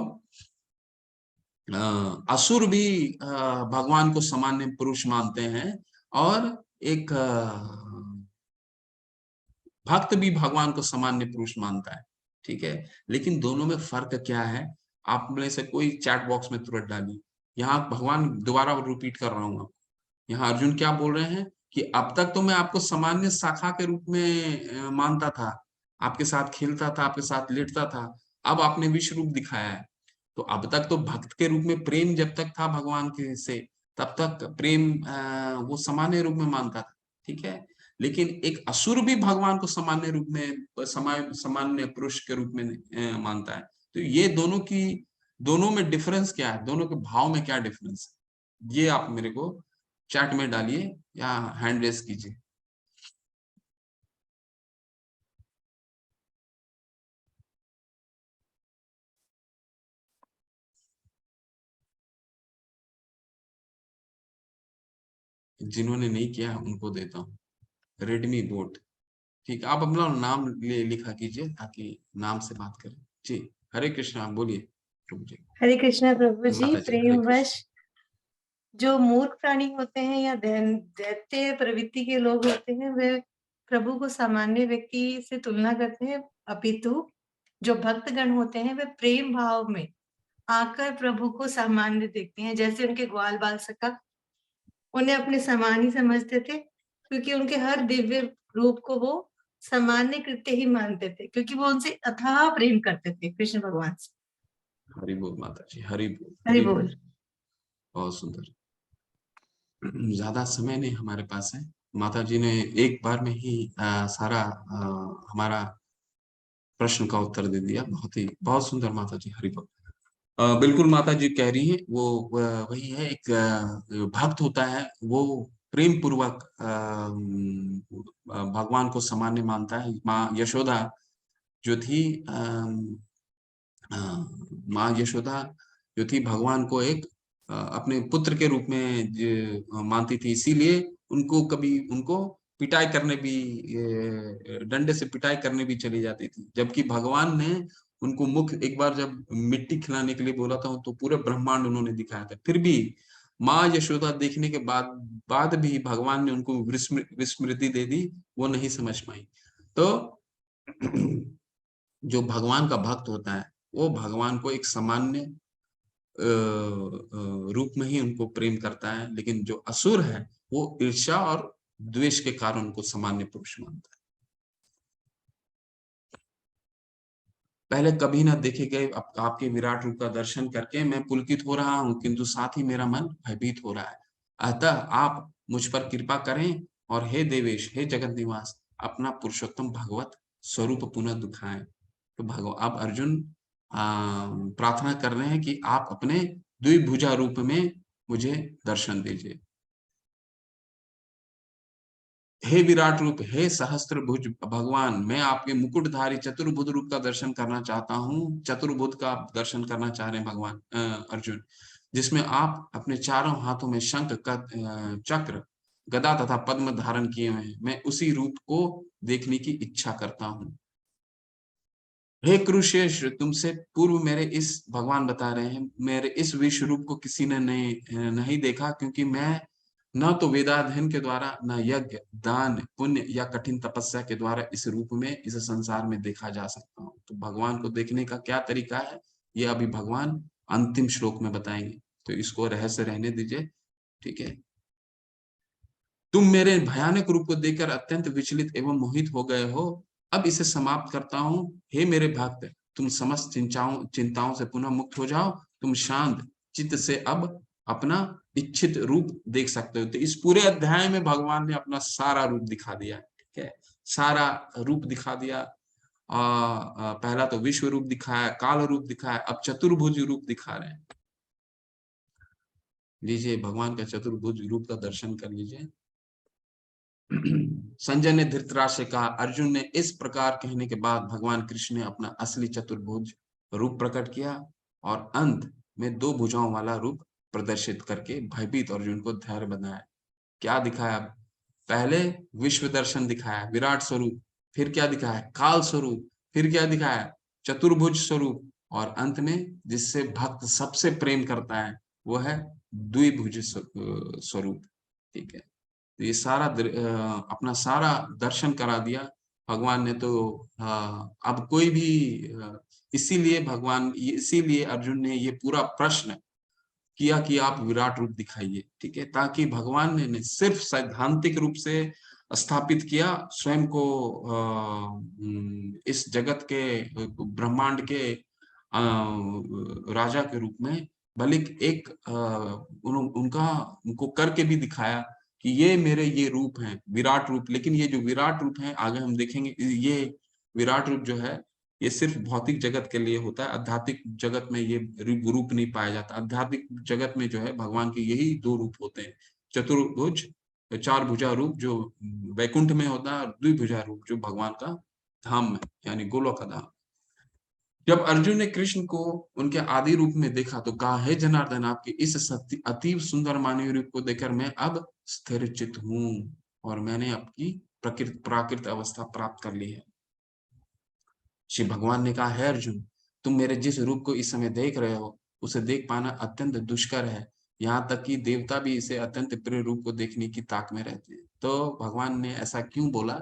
असुर भी भगवान को सामान्य पुरुष मानते हैं, और एक भक्त भी भगवान को सामान्य पुरुष मानता है, ठीक है। लेकिन दोनों में फर्क क्या है, आप में से कोई चैट बॉक्स में तुरंत डालिए। यहाँ भगवान दोबारा रिपीट कर रहा हूँ, यहाँ अर्जुन क्या बोल रहे हैं कि अब तक तो मैं आपको सामान्य शाखा के रूप में मानता था, आपके साथ खेलता था, आपके साथ लेटता था, अब आपने विश्व रूप दिखाया है। तो अब तक तो भक्त के रूप में प्रेम जब तक था भगवान के से, तब तक प्रेम वो सामान्य रूप में मानता था, ठीक है। लेकिन एक असुर भी भगवान को सामान्य रूप में सामान्य पुरुष के रूप में मानता है। तो ये दोनों में डिफरेंस क्या है, दोनों के भाव में क्या डिफरेंस है, ये आप मेरे को चैट में डालिए या हैंड रेस कीजिए। जिन्होंने नहीं किया उनको देता हूँ रेडमी बोट, ठीक है। आप अपना नाम लिखा कीजिए ताकि नाम से बात करें। जी, हरे कृष्णा, बोलिए प्रभु जी। हरे कृष्णा प्रभु जी। माता जी, हरे प्रेमवश जो मूर्ख प्राणी होते हैं या दैत्य प्रवृत्ति के लोग होते हैं, वे प्रभु को सामान्य व्यक्ति से तुलना करते हैं, अपितु जो भक्तगण होते हैं वे प्रेम भाव में आकर प्रभु को सामान्य देखते हैं। जैसे उनके ग्वाल बाल सखा उन्हें अपने समान ही समझते थे, क्योंकि उनके हर दिव्य रूप को वो सामान्य कृत्य ही मानते थे, क्योंकि वो उनसे अथाह प्रेम करते थे, कृष्ण भगवान से। हरि बोल माता जी, हरि बोल, हरि बोल। बहुत सुंदर। ज्यादा समय नहीं हमारे पास है, माता जी ने एक बार में ही सारा हमारा प्रश्न का उत्तर दे दिया, बहुत सुंदर माता जी, हरि बोल। बिल्कुल माता जी कह रही है, वो वही है, एक भक्त होता है वो प्रेम पूर्वक भगवान को सामान्य मानता है। माँ यशोदा जो थी, माँ यशोदा जो थी भगवान को एक अपने पुत्र के रूप में मानती थी, इसीलिए उनको पिटाई करने भी, डंडे से पिटाई करने भी चली जाती थी। जबकि भगवान ने उनको मुख एक बार जब मिट्टी खिलाने के लिए बोला था तो पूरे ब्रह्मांड उन्होंने दिखाया था, फिर भी माँ यशोदा देखने के बाद भी भगवान ने उनको विस्मृति दे दी, वो नहीं समझ पाई। तो जो भगवान का भक्त होता है वो भगवान को एक सामान्य रूप में ही उनको प्रेम करता है, लेकिन जो असुर है वो ईर्ष्या और द्वेष के कारण उनको सामान्य पुरुष मानता है। पहले कभी ना देखे गए आपके विराट रूप का दर्शन करके मैं पुलकित हो रहा हूँ, किंतु साथ ही मेरा मन भयभीत हो रहा है। अतः आप मुझ पर कृपा करें और हे देवेश, हे जगत निवास, अपना पुरुषोत्तम भगवत स्वरूप पुनः दिखाएं। तो अब अर्जुन प्रार्थना कर रहे हैं कि आप अपने द्विभुजा रूप में मुझे दर्शन दीजिए। हे विराट रूप, हे सहस्त्रभुज भगवान, मैं आपके मुकुटधारी चतुर्भुज रूप का दर्शन करना चाहता हूँ। चतुर्भुज का दर्शन करना चाह रहे हैं भगवान अर्जुन, जिसमें आप अपने चारों हाथों में शंख, चक्र, गदा तथा पद्म धारण किए हुए हैं। मैं उसी रूप को देखने की इच्छा करता हूँ। हे कुरुश्रेष्ठ, तुमसे पूर्व मेरे इस भगवान बता रहे हैं, मेरे इस विश्व रूप को किसी ने नहीं देखा, क्योंकि मैं न तो वेदाध्ययन के द्वारा, न यज्ञ, दान, पुण्य या कठिन तपस्या के द्वारा इस रूप में, इस संसार में देखा जा सकता हूँ। तो भगवान को देखने का क्या तरीका है, ये अभी भगवान अंतिम श्लोक में बताएंगे, तो इसको रहस्य रहने दीजिए, ठीक है। तुम मेरे भयानक रूप को देखकर अत्यंत विचलित एवं मोहित हो गए हो, अब इसे समाप्त करता हूँ। हे मेरे भक्त, तुम समस्त चिंताओं से पुनः मुक्त हो जाओ, तुम शांत चित्त से अब अपना इच्छित रूप देख सकते हो। तो इस पूरे अध्याय में भगवान ने अपना सारा रूप दिखा दिया, ठीक है, सारा रूप दिखा दिया। पहला तो विश्व रूप दिखाया, काल रूप दिखाया, अब चतुर्भुज रूप दिखा रहे हैं। लीजिए भगवान का चतुर्भुज रूप का दर्शन कर लीजिए। संजय ने धृतराष्ट्र से कहा, अर्जुन ने इस प्रकार कहने के बाद भगवान कृष्ण ने अपना असली चतुर्भुज रूप प्रकट किया और अंत में 2 भुजाओं वाला रूप प्रदर्शित करके भयभीत अर्जुन को धैर्य बनाया। क्या दिखाया? पहले विश्व दर्शन दिखाया, विराट स्वरूप, फिर क्या दिखाया? काल स्वरूप, फिर क्या दिखाया? चतुर्भुज स्वरूप, और अंत में जिससे भक्त सबसे प्रेम करता है वो है द्विभुज स्वरूप। ठीक है, तो ये सारा अपना सारा दर्शन करा दिया भगवान ने। तो अब कोई भी इसीलिए अर्जुन ने ये पूरा प्रश्न किया कि आप विराट रूप दिखाइए, ठीक है, ताकि भगवान ने सिर्फ सैद्धांतिक रूप से स्थापित किया स्वयं को इस जगत के ब्रह्मांड के राजा के रूप में, बल्कि एक उनको करके भी दिखाया कि ये मेरे ये रूप हैं, विराट रूप। लेकिन ये जो विराट रूप है आगे हम देखेंगे, ये विराट रूप जो है ये सिर्फ भौतिक जगत के लिए होता है, आध्यात्मिक जगत में ये रूप नहीं पाया जाता। आध्यात्मिक जगत में जो है भगवान के यही 2 रूप होते हैं, चतुर्भुज 4 भुजा रूप जो वैकुंठ में होता है, और द्विभुजा रूप जो भगवान का धाम में यानी गोलोक का धाम। जब अर्जुन ने कृष्ण को उनके आदि रूप में देखा तो कहा, हे जनार्दन, आपके इस अतीव सुंदर मानवीय रूप को देखकर मैं अब स्थिर चित्त हूँ और मैंने आपकी प्राकृत अवस्था प्राप्त कर ली है। श्री भगवान ने कहा, है अर्जुन, तुम मेरे जिस रूप को इस समय देख रहे हो उसे देख पाना अत्यंत दुष्कर है, यहाँ तक कि देवता भी इसे अत्यंत प्रिय रूप को देखने की ताक में रहते हैं। तो भगवान ने ऐसा क्यों बोला?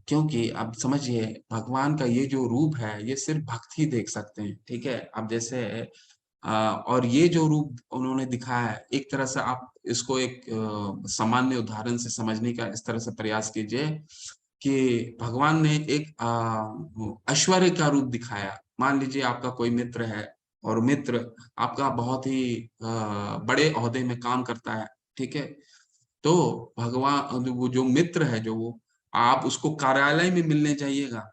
क्योंकि अब समझिए भगवान का ये जो रूप है ये सिर्फ भक्त ही देख सकते हैं, ठीक है। अब जैसे और ये जो रूप उन्होंने दिखाया है, एक तरह से आप इसको एक सामान्य उदाहरण से समझने का इस तरह से प्रयास कीजिए कि भगवान ने एक ऐश्वर्य का रूप दिखाया। मान लीजिए आपका कोई मित्र है और मित्र आपका बहुत ही बड़े ओहदे में काम करता है, ठीक है। तो भगवान वो जो मित्र है, जो वो आप उसको कार्यालय में मिलने जाइएगा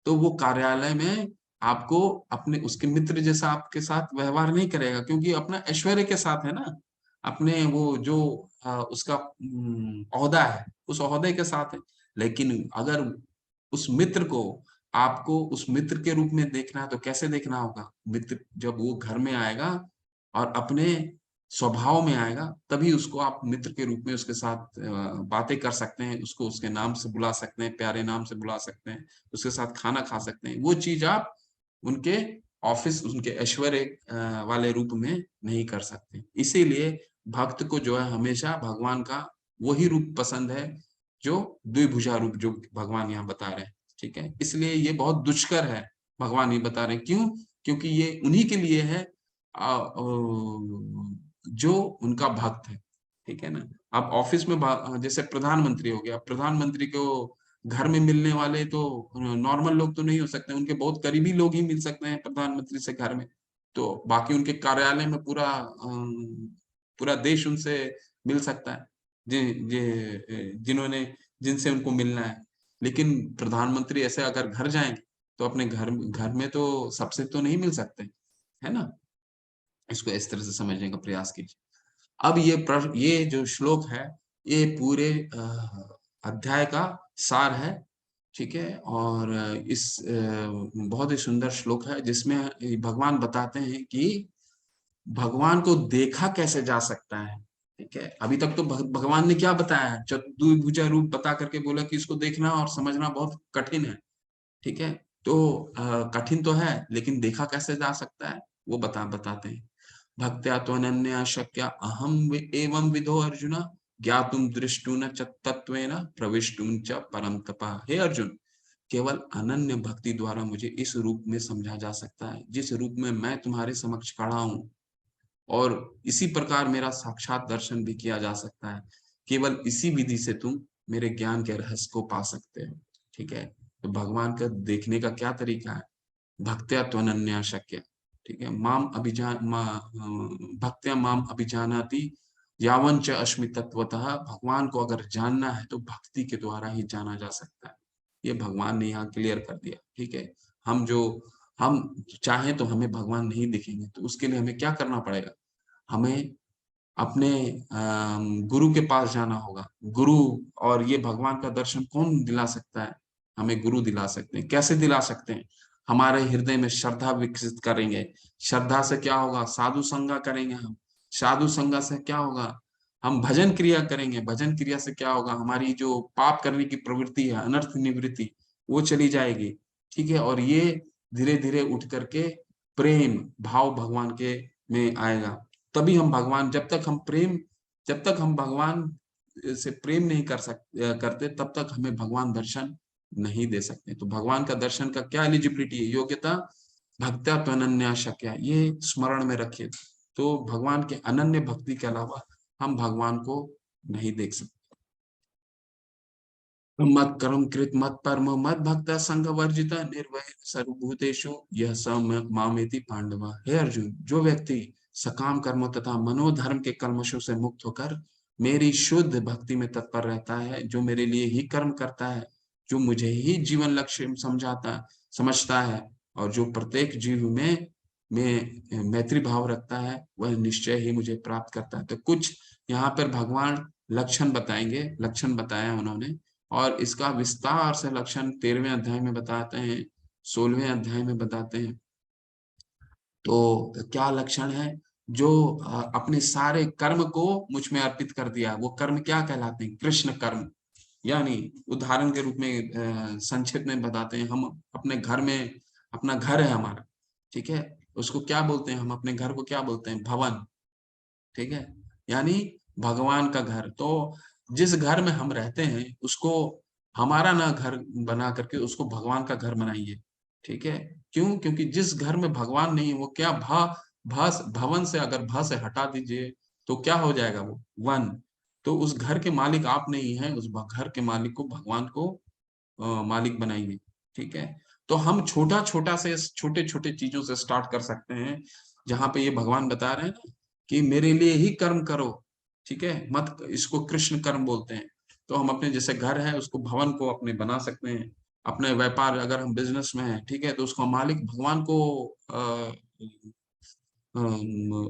तो वो कार्यालय में आपको अपने उसके मित्र जैसा आपके साथ व्यवहार नहीं करेगा, क्योंकि अपना ऐश्वर्य के साथ है ना, अपने वो जो उसका ओहदा है उस ओहदे के साथ है। लेकिन अगर उस मित्र को आपको उस मित्र के रूप में देखना है तो कैसे देखना होगा? मित्र जब वो घर में आएगा और अपने स्वभाव में आएगा तभी उसको आप मित्र के रूप में उसके साथ बातें कर सकते हैं, उसको उसके नाम से बुला सकते हैं, प्यारे नाम से बुला सकते हैं, उसके साथ खाना खा सकते हैं। वो चीज आप उनके ऑफिस, उनके ऐश्वर्य वाले रूप में नहीं कर सकते। इसीलिए भक्त को जो है हमेशा भगवान का वही रूप पसंद है जो द्विभुजा रूप जो भगवान यहाँ बता रहे हैं, ठीक है। इसलिए ये बहुत दुष्कर है, भगवान ये बता रहे हैं। क्यों? क्योंकि ये उन्हीं के लिए है जो उनका भक्त है, ठीक है ना। अब ऑफिस में जैसे प्रधानमंत्री हो गया, प्रधानमंत्री को घर में मिलने वाले तो नॉर्मल लोग तो नहीं हो सकते, उनके बहुत करीबी लोग ही मिल सकते हैं प्रधानमंत्री से घर में। तो बाकी उनके कार्यालय में पूरा देश उनसे मिल सकता है जिन्होंने जिनसे उनको मिलना है। लेकिन प्रधानमंत्री ऐसे अगर घर जाएंगे तो अपने घर में तो सबसे तो नहीं मिल सकते, है ना। इसको इस तरह से समझने का प्रयास कीजिए। अब ये जो श्लोक है ये पूरे अध्याय का सार है, ठीक है। और इस बहुत ही सुंदर श्लोक है जिसमें भगवान बताते हैं कि भगवान को देखा कैसे जा सकता है, ठीक है। अभी तक तो भगवान ने क्या बताया है? चतुर्भुजा रूप बता करके बोला कि इसको देखना और समझना बहुत कठिन है, ठीक है। तो कठिन तो है, लेकिन देखा कैसे जा सकता है वो बताते हैं। भक्त्या त्वनन्या शक्या अहम एवं विधो अर्जुन ज्ञातुम दृष्टुन च तत्वेन प्रविष्टुम च परम तपा। हे अर्जुन, केवल अनन्य भक्ति द्वारा मुझे इस रूप में समझा जा सकता है जिस रूप में मैं तुम्हारे समक्ष खड़ा हूँ, और इसी प्रकार मेरा साक्षात दर्शन भी किया जा सकता है। केवल इसी विधि से तुम मेरे ज्ञान के रहस्य को पा सकते हो, ठीक है। तो भगवान का देखने का क्या तरीका है? भक्त्या त्वनन्या शक्य, ठीक है। भक्त्या माम अभिजानाति यावंच अस्मि तत्वतः। भगवान को अगर जानना है तो भक्ति के द्वारा ही जाना जा सकता है। ये भगवान ने यहाँ क्लियर कर दिया, ठीक है। हम चाहें तो हमें भगवान नहीं दिखेंगे, तो उसके लिए हमें क्या करना पड़ेगा? हमें अपने गुरु के पास जाना होगा। गुरु, और ये भगवान का दर्शन कौन दिला सकता है? हमें गुरु दिला सकते हैं। कैसे दिला सकते हैं? हमारे हृदय में श्रद्धा विकसित करेंगे। श्रद्धा से क्या होगा? साधु संगा करेंगे हम। साधु संगा से क्या होगा? हम भजन क्रिया करेंगे। भजन क्रिया से क्या होगा? हमारी जो पाप करने की प्रवृत्ति है, अनर्थ निवृत्ति, वो चली जाएगी। ठीक है, और ये धीरे धीरे उठ करके प्रेम भाव भगवान के में आएगा। तभी हम भगवान, जब तक हम भगवान से प्रेम नहीं करते, तब तक हमें भगवान दर्शन नहीं दे सकते। तो भगवान का दर्शन का क्या एलिजिबिलिटी है? योग्यता भक्त्या त्वनन्या शक्या, ये स्मरण में रखिए। तो भगवान के अनन्य भक्ति के अलावा हम भगवान को नहीं देख सकते। मत कर्म कृत मत परम मत भक्ता संग वर्जिता निर्वय सर्वभूतेषु यह स मामेति पांडवा। हे अर्जुन, जो व्यक्ति सकाम कर्मों तथा मनोधर्म के कल्मशों से मुक्त होकर मेरी शुद्ध भक्ति में तत्पर रहता है, जो मेरे लिए ही कर्म करता है, जो मुझे ही जीवन लक्ष्य समझता है, और जो प्रत्येक जीव में मैत्री भाव रखता है, वह निश्चय ही मुझे प्राप्त करता है। तो कुछ यहाँ पर भगवान लक्षण बताएंगे, लक्षण बताया उन्होंने, और इसका विस्तार से लक्षण 13वें अध्याय में बताते हैं, 16वें अध्याय में बताते हैं। तो क्या लक्षण है? जो अपने सारे कर्म को मुझ में अर्पित कर दिया, वो कर्म क्या कहलाते हैं? कृष्ण कर्म। यानी उदाहरण के रूप में संक्षिप्त में बताते हैं, हम अपने घर में, अपना घर है हमारा, ठीक है, उसको क्या बोलते हैं? हम अपने घर को क्या बोलते हैं? भवन। ठीक है, यानी भगवान का घर। तो जिस घर में हम रहते हैं उसको हमारा ना घर बना करके उसको भगवान का घर बनाइए। ठीक है, क्यों? क्योंकि जिस घर में भगवान नहीं है, वो क्या भवन से, अगर भ से हटा दीजिए तो क्या हो जाएगा? वो वन। तो उस घर के मालिक आप नहीं हैं, उस घर के मालिक को, भगवान को मालिक बनाइए। ठीक है, तो हम छोटा छोटा से, छोटे छोटे चीजों से स्टार्ट कर सकते हैं, जहां पे ये भगवान बता रहे हैं ना कि मेरे लिए ही कर्म करो। ठीक है, मत, इसको कृष्ण कर्म बोलते हैं। तो हम अपने जैसे घर है उसको, भवन को अपने बना सकते हैं। अपने व्यापार, अगर हम बिजनेस में हैं, ठीक है, तो उसको मालिक भगवान को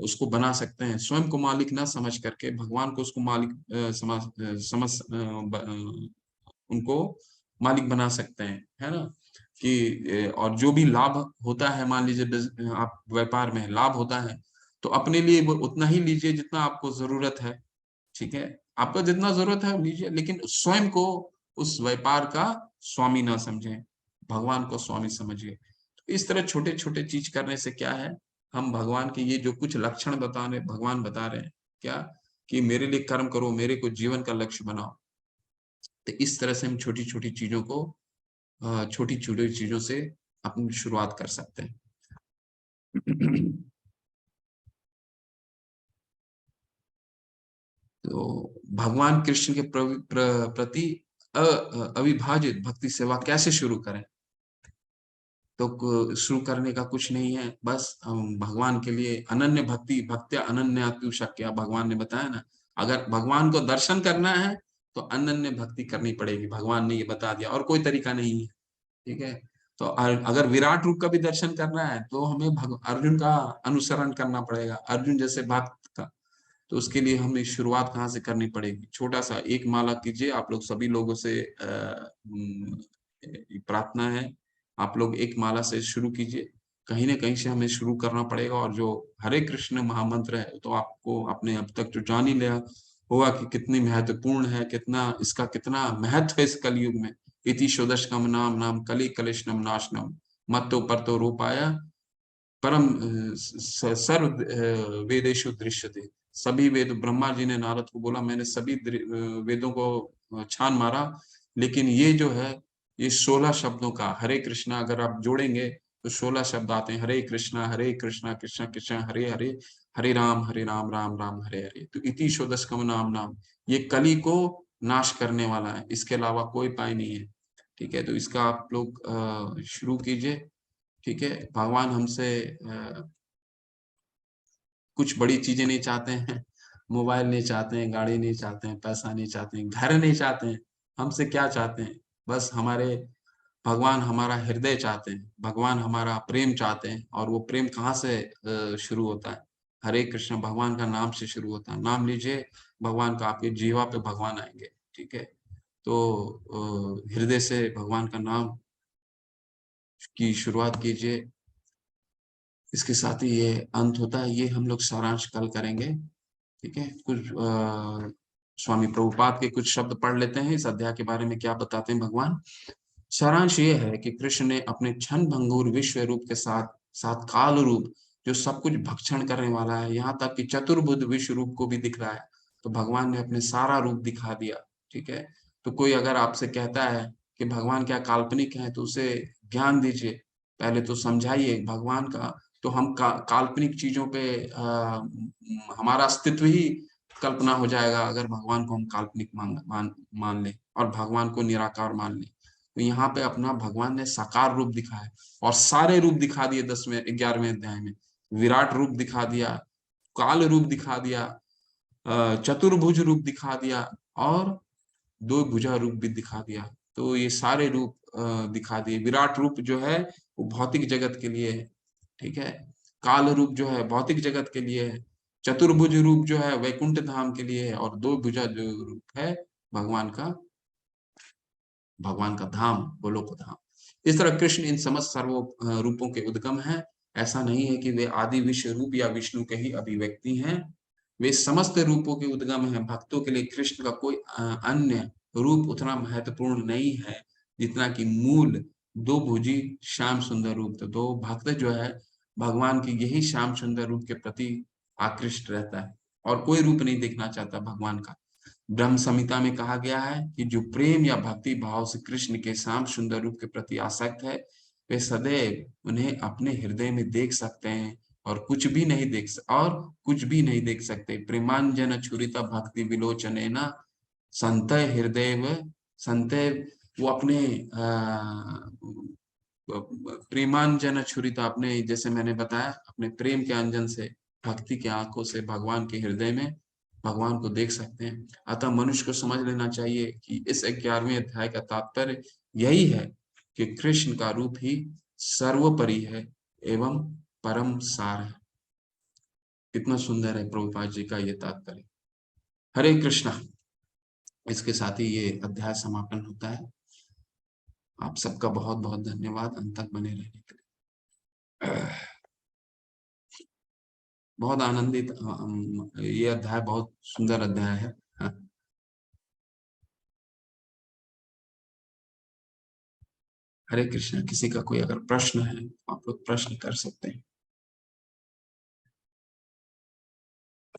उसको बना सकते हैं। स्वयं को मालिक ना समझ करके भगवान को उसको मालिक उनको मालिक बना सकते हैं, है ना? कि और जो भी लाभ होता है, मान लीजिए आप व्यापार में लाभ होता है, तो अपने लिए वो उतना ही लीजिए जितना आपको जरूरत है। ठीक है, आपको जितना जरूरत है लीजिए, लेकिन स्वयं को उस व्यापार का स्वामी ना समझें, भगवान को स्वामी समझिए। तो इस तरह छोटे छोटे चीज करने से क्या है, हम भगवान के ये जो कुछ लक्षण भगवान बता रहे हैं, क्या कि मेरे लिए कर्म करो, मेरे को जीवन का लक्ष्य बनाओ। तो इस तरह से हम छोटी छोटी चीजों को, छोटी छोटी चीजों से अपनी शुरुआत कर सकते हैं। तो भगवान कृष्ण के प्रति अविभाजित भक्ति सेवा कैसे शुरू करें? तो शुरू करने का कुछ नहीं है, बस हम भगवान के लिए अनन्य भक्ति, भक्त्या अनन्या शक्या, भगवान ने बताया ना। अगर भगवान को दर्शन करना है तो अनन्य भक्ति करनी पड़ेगी, भगवान ने ये बता दिया, और कोई तरीका नहीं है। ठीक है, तो अगर विराट रूप का भी दर्शन करना है तो हमें अर्जुन का अनुसरण करना पड़ेगा, अर्जुन जैसे भक्त का। तो उसके लिए हमें शुरुआत कहाँ से करनी पड़ेगी? छोटा सा एक माला कीजिए। आप लोग सभी लोगों से प्रार्थना है, आप लोग एक माला से शुरू कीजिए। कहीं ना कहीं से हमें शुरू करना पड़ेगा। और जो हरे कृष्ण महामंत्र है, तो आपको अपने अब तक जो जान ही लिया होगा कि कितनी महत्वपूर्ण है, इसका कितना महत्व है इस कलयुग में। इति शोदशकम नाम नाम कली कलिशनम नाशनम मत्तो परतो रूपाया परम सर्व वेदेषु दृश्यते। सभी वेद, ब्रह्मा जी ने नारद को बोला, मैंने सभी वेदों को छान मारा, लेकिन ये जो है, ये 16 शब्दों का हरे कृष्णा अगर आप जोड़ेंगे तो 16 शब्द आते हैं। हरे कृष्णा कृष्णा कृष्ण हरे हरे, हरे राम राम राम हरे हरे। तो इति शोदशकम नाम नाम, ये कली को नाश करने वाला है, इसके अलावा कोई उपाय नहीं है। ठीक है, तो इसका आप लोग शुरू कीजिए। ठीक है, भगवान हमसे कुछ बड़ी चीजें नहीं चाहते हैं, मोबाइल नहीं चाहते हैं, गाड़ी नहीं चाहते हैं, पैसा नहीं चाहते हैं, घर नहीं चाहते हैं। हमसे क्या चाहते हैं? बस भगवान हमारा हृदय चाहते हैं, भगवान हमारा प्रेम चाहते हैं। और वो प्रेम कहाँ से शुरू होता है? हरे कृष्ण भगवान का नाम से शुरू होता है। नाम लीजिए भगवान का, आपके जीवा पे भगवान आएंगे। ठीक है, तो हृदय से भगवान का नाम की शुरुआत कीजिए। इसके साथ ही ये अंत होता है। ये हम लोग सारांश कल करेंगे। ठीक है, कुछ स्वामी प्रभुपाद के कुछ शब्द पढ़ लेते हैं इस अध्याय के बारे में, क्या बताते हैं भगवान। सारांश ये है कि कृष्ण ने अपने क्षण भंगुर विश्व रूप के साथ साथ काल रूप, जो सब कुछ भक्षण करने वाला है, यहाँ तक कि चतुर्भुज विश्व रूप को भी दिख रहा है, तो भगवान ने अपने सारा रूप दिखा दिया। ठीक है, तो कोई अगर आपसे कहता है कि भगवान क्या काल्पनिक है, तो उसे ज्ञान दीजिए, पहले तो समझाइए भगवान का। तो हम काल्पनिक चीजों पे हमारा अस्तित्व ही कल्पना हो जाएगा अगर भगवान को हम काल्पनिक मान लें और भगवान को निराकार मान लें। तो यहाँ पे अपना भगवान ने साकार रूप दिखाया और सारे रूप दिखा दिए 11वें अध्याय में। विराट रूप दिखा दिया, काल रूप दिखा दिया, चतुर्भुज रूप दिखा दिया और दो भुजा रूप भी दिखा दिया। तो ये सारे रूप दिखा दिए। विराट रूप जो है वो भौतिक जगत के लिए है। ठीक है, काल रूप जो है भौतिक जगत के लिए है, चतुर्भुज रूप जो है वैकुंठ धाम के लिए है, और दो भुजा जो रूप है भगवान का धाम, गोलोक धाम। इस तरह कृष्ण इन समस्त सर्व रूपों के उद्गम हैं। ऐसा नहीं है कि वे आदि विश्व रूप या विष्णु के ही अभिव्यक्ति हैं, वे समस्त रूपों के उद्गम हैं। भक्तों के लिए कृष्ण का कोई अन्य रूप उतना महत्वपूर्ण नहीं है जितना कि मूल दो भुजी श्याम सुंदर रूप। तो दो भक्त जो है भगवान की यही श्याम सुंदर रूप के प्रति आकृष्ट रहता है और कोई रूप नहीं देखना चाहता भगवान का। ब्रह्म संहिता में कहा गया है कि जो प्रेम या भक्ति भाव से कृष्ण के श्याम सुंदर रूप के प्रति आसक्त है, वे सदैव उन्हें अपने हृदय में देख सकते हैं और कुछ भी नहीं देख सकते। प्रेमांजन छुरिता भक्ति विलोचनेना संतय हृदय संतय, वो अपने प्रेमांजन छुरिता, अपने जैसे मैंने बताया अपने प्रेम के अंजन से, भक्ति के आंखों से भगवान के हृदय में भगवान को देख सकते हैं। अतः मनुष्य को समझ लेना चाहिए कि इस 11वें अध्याय का तात्पर्य यही है कि कृष्ण का रूप ही सर्वोपरि है एवं परम सार है। कितना सुंदर है प्रभुपाद जी का ये तात्पर्य। हरे कृष्णा। इसके साथ ही ये अध्याय समापन होता है। आप सबका बहुत बहुत धन्यवाद अंत तक बने रहने के लिए। बहुत आनंदित, ये अध्याय बहुत सुंदर अध्याय है। हरे कृष्ण। किसी का कोई अगर प्रश्न है आप लोग प्रश्न कर सकते हैं।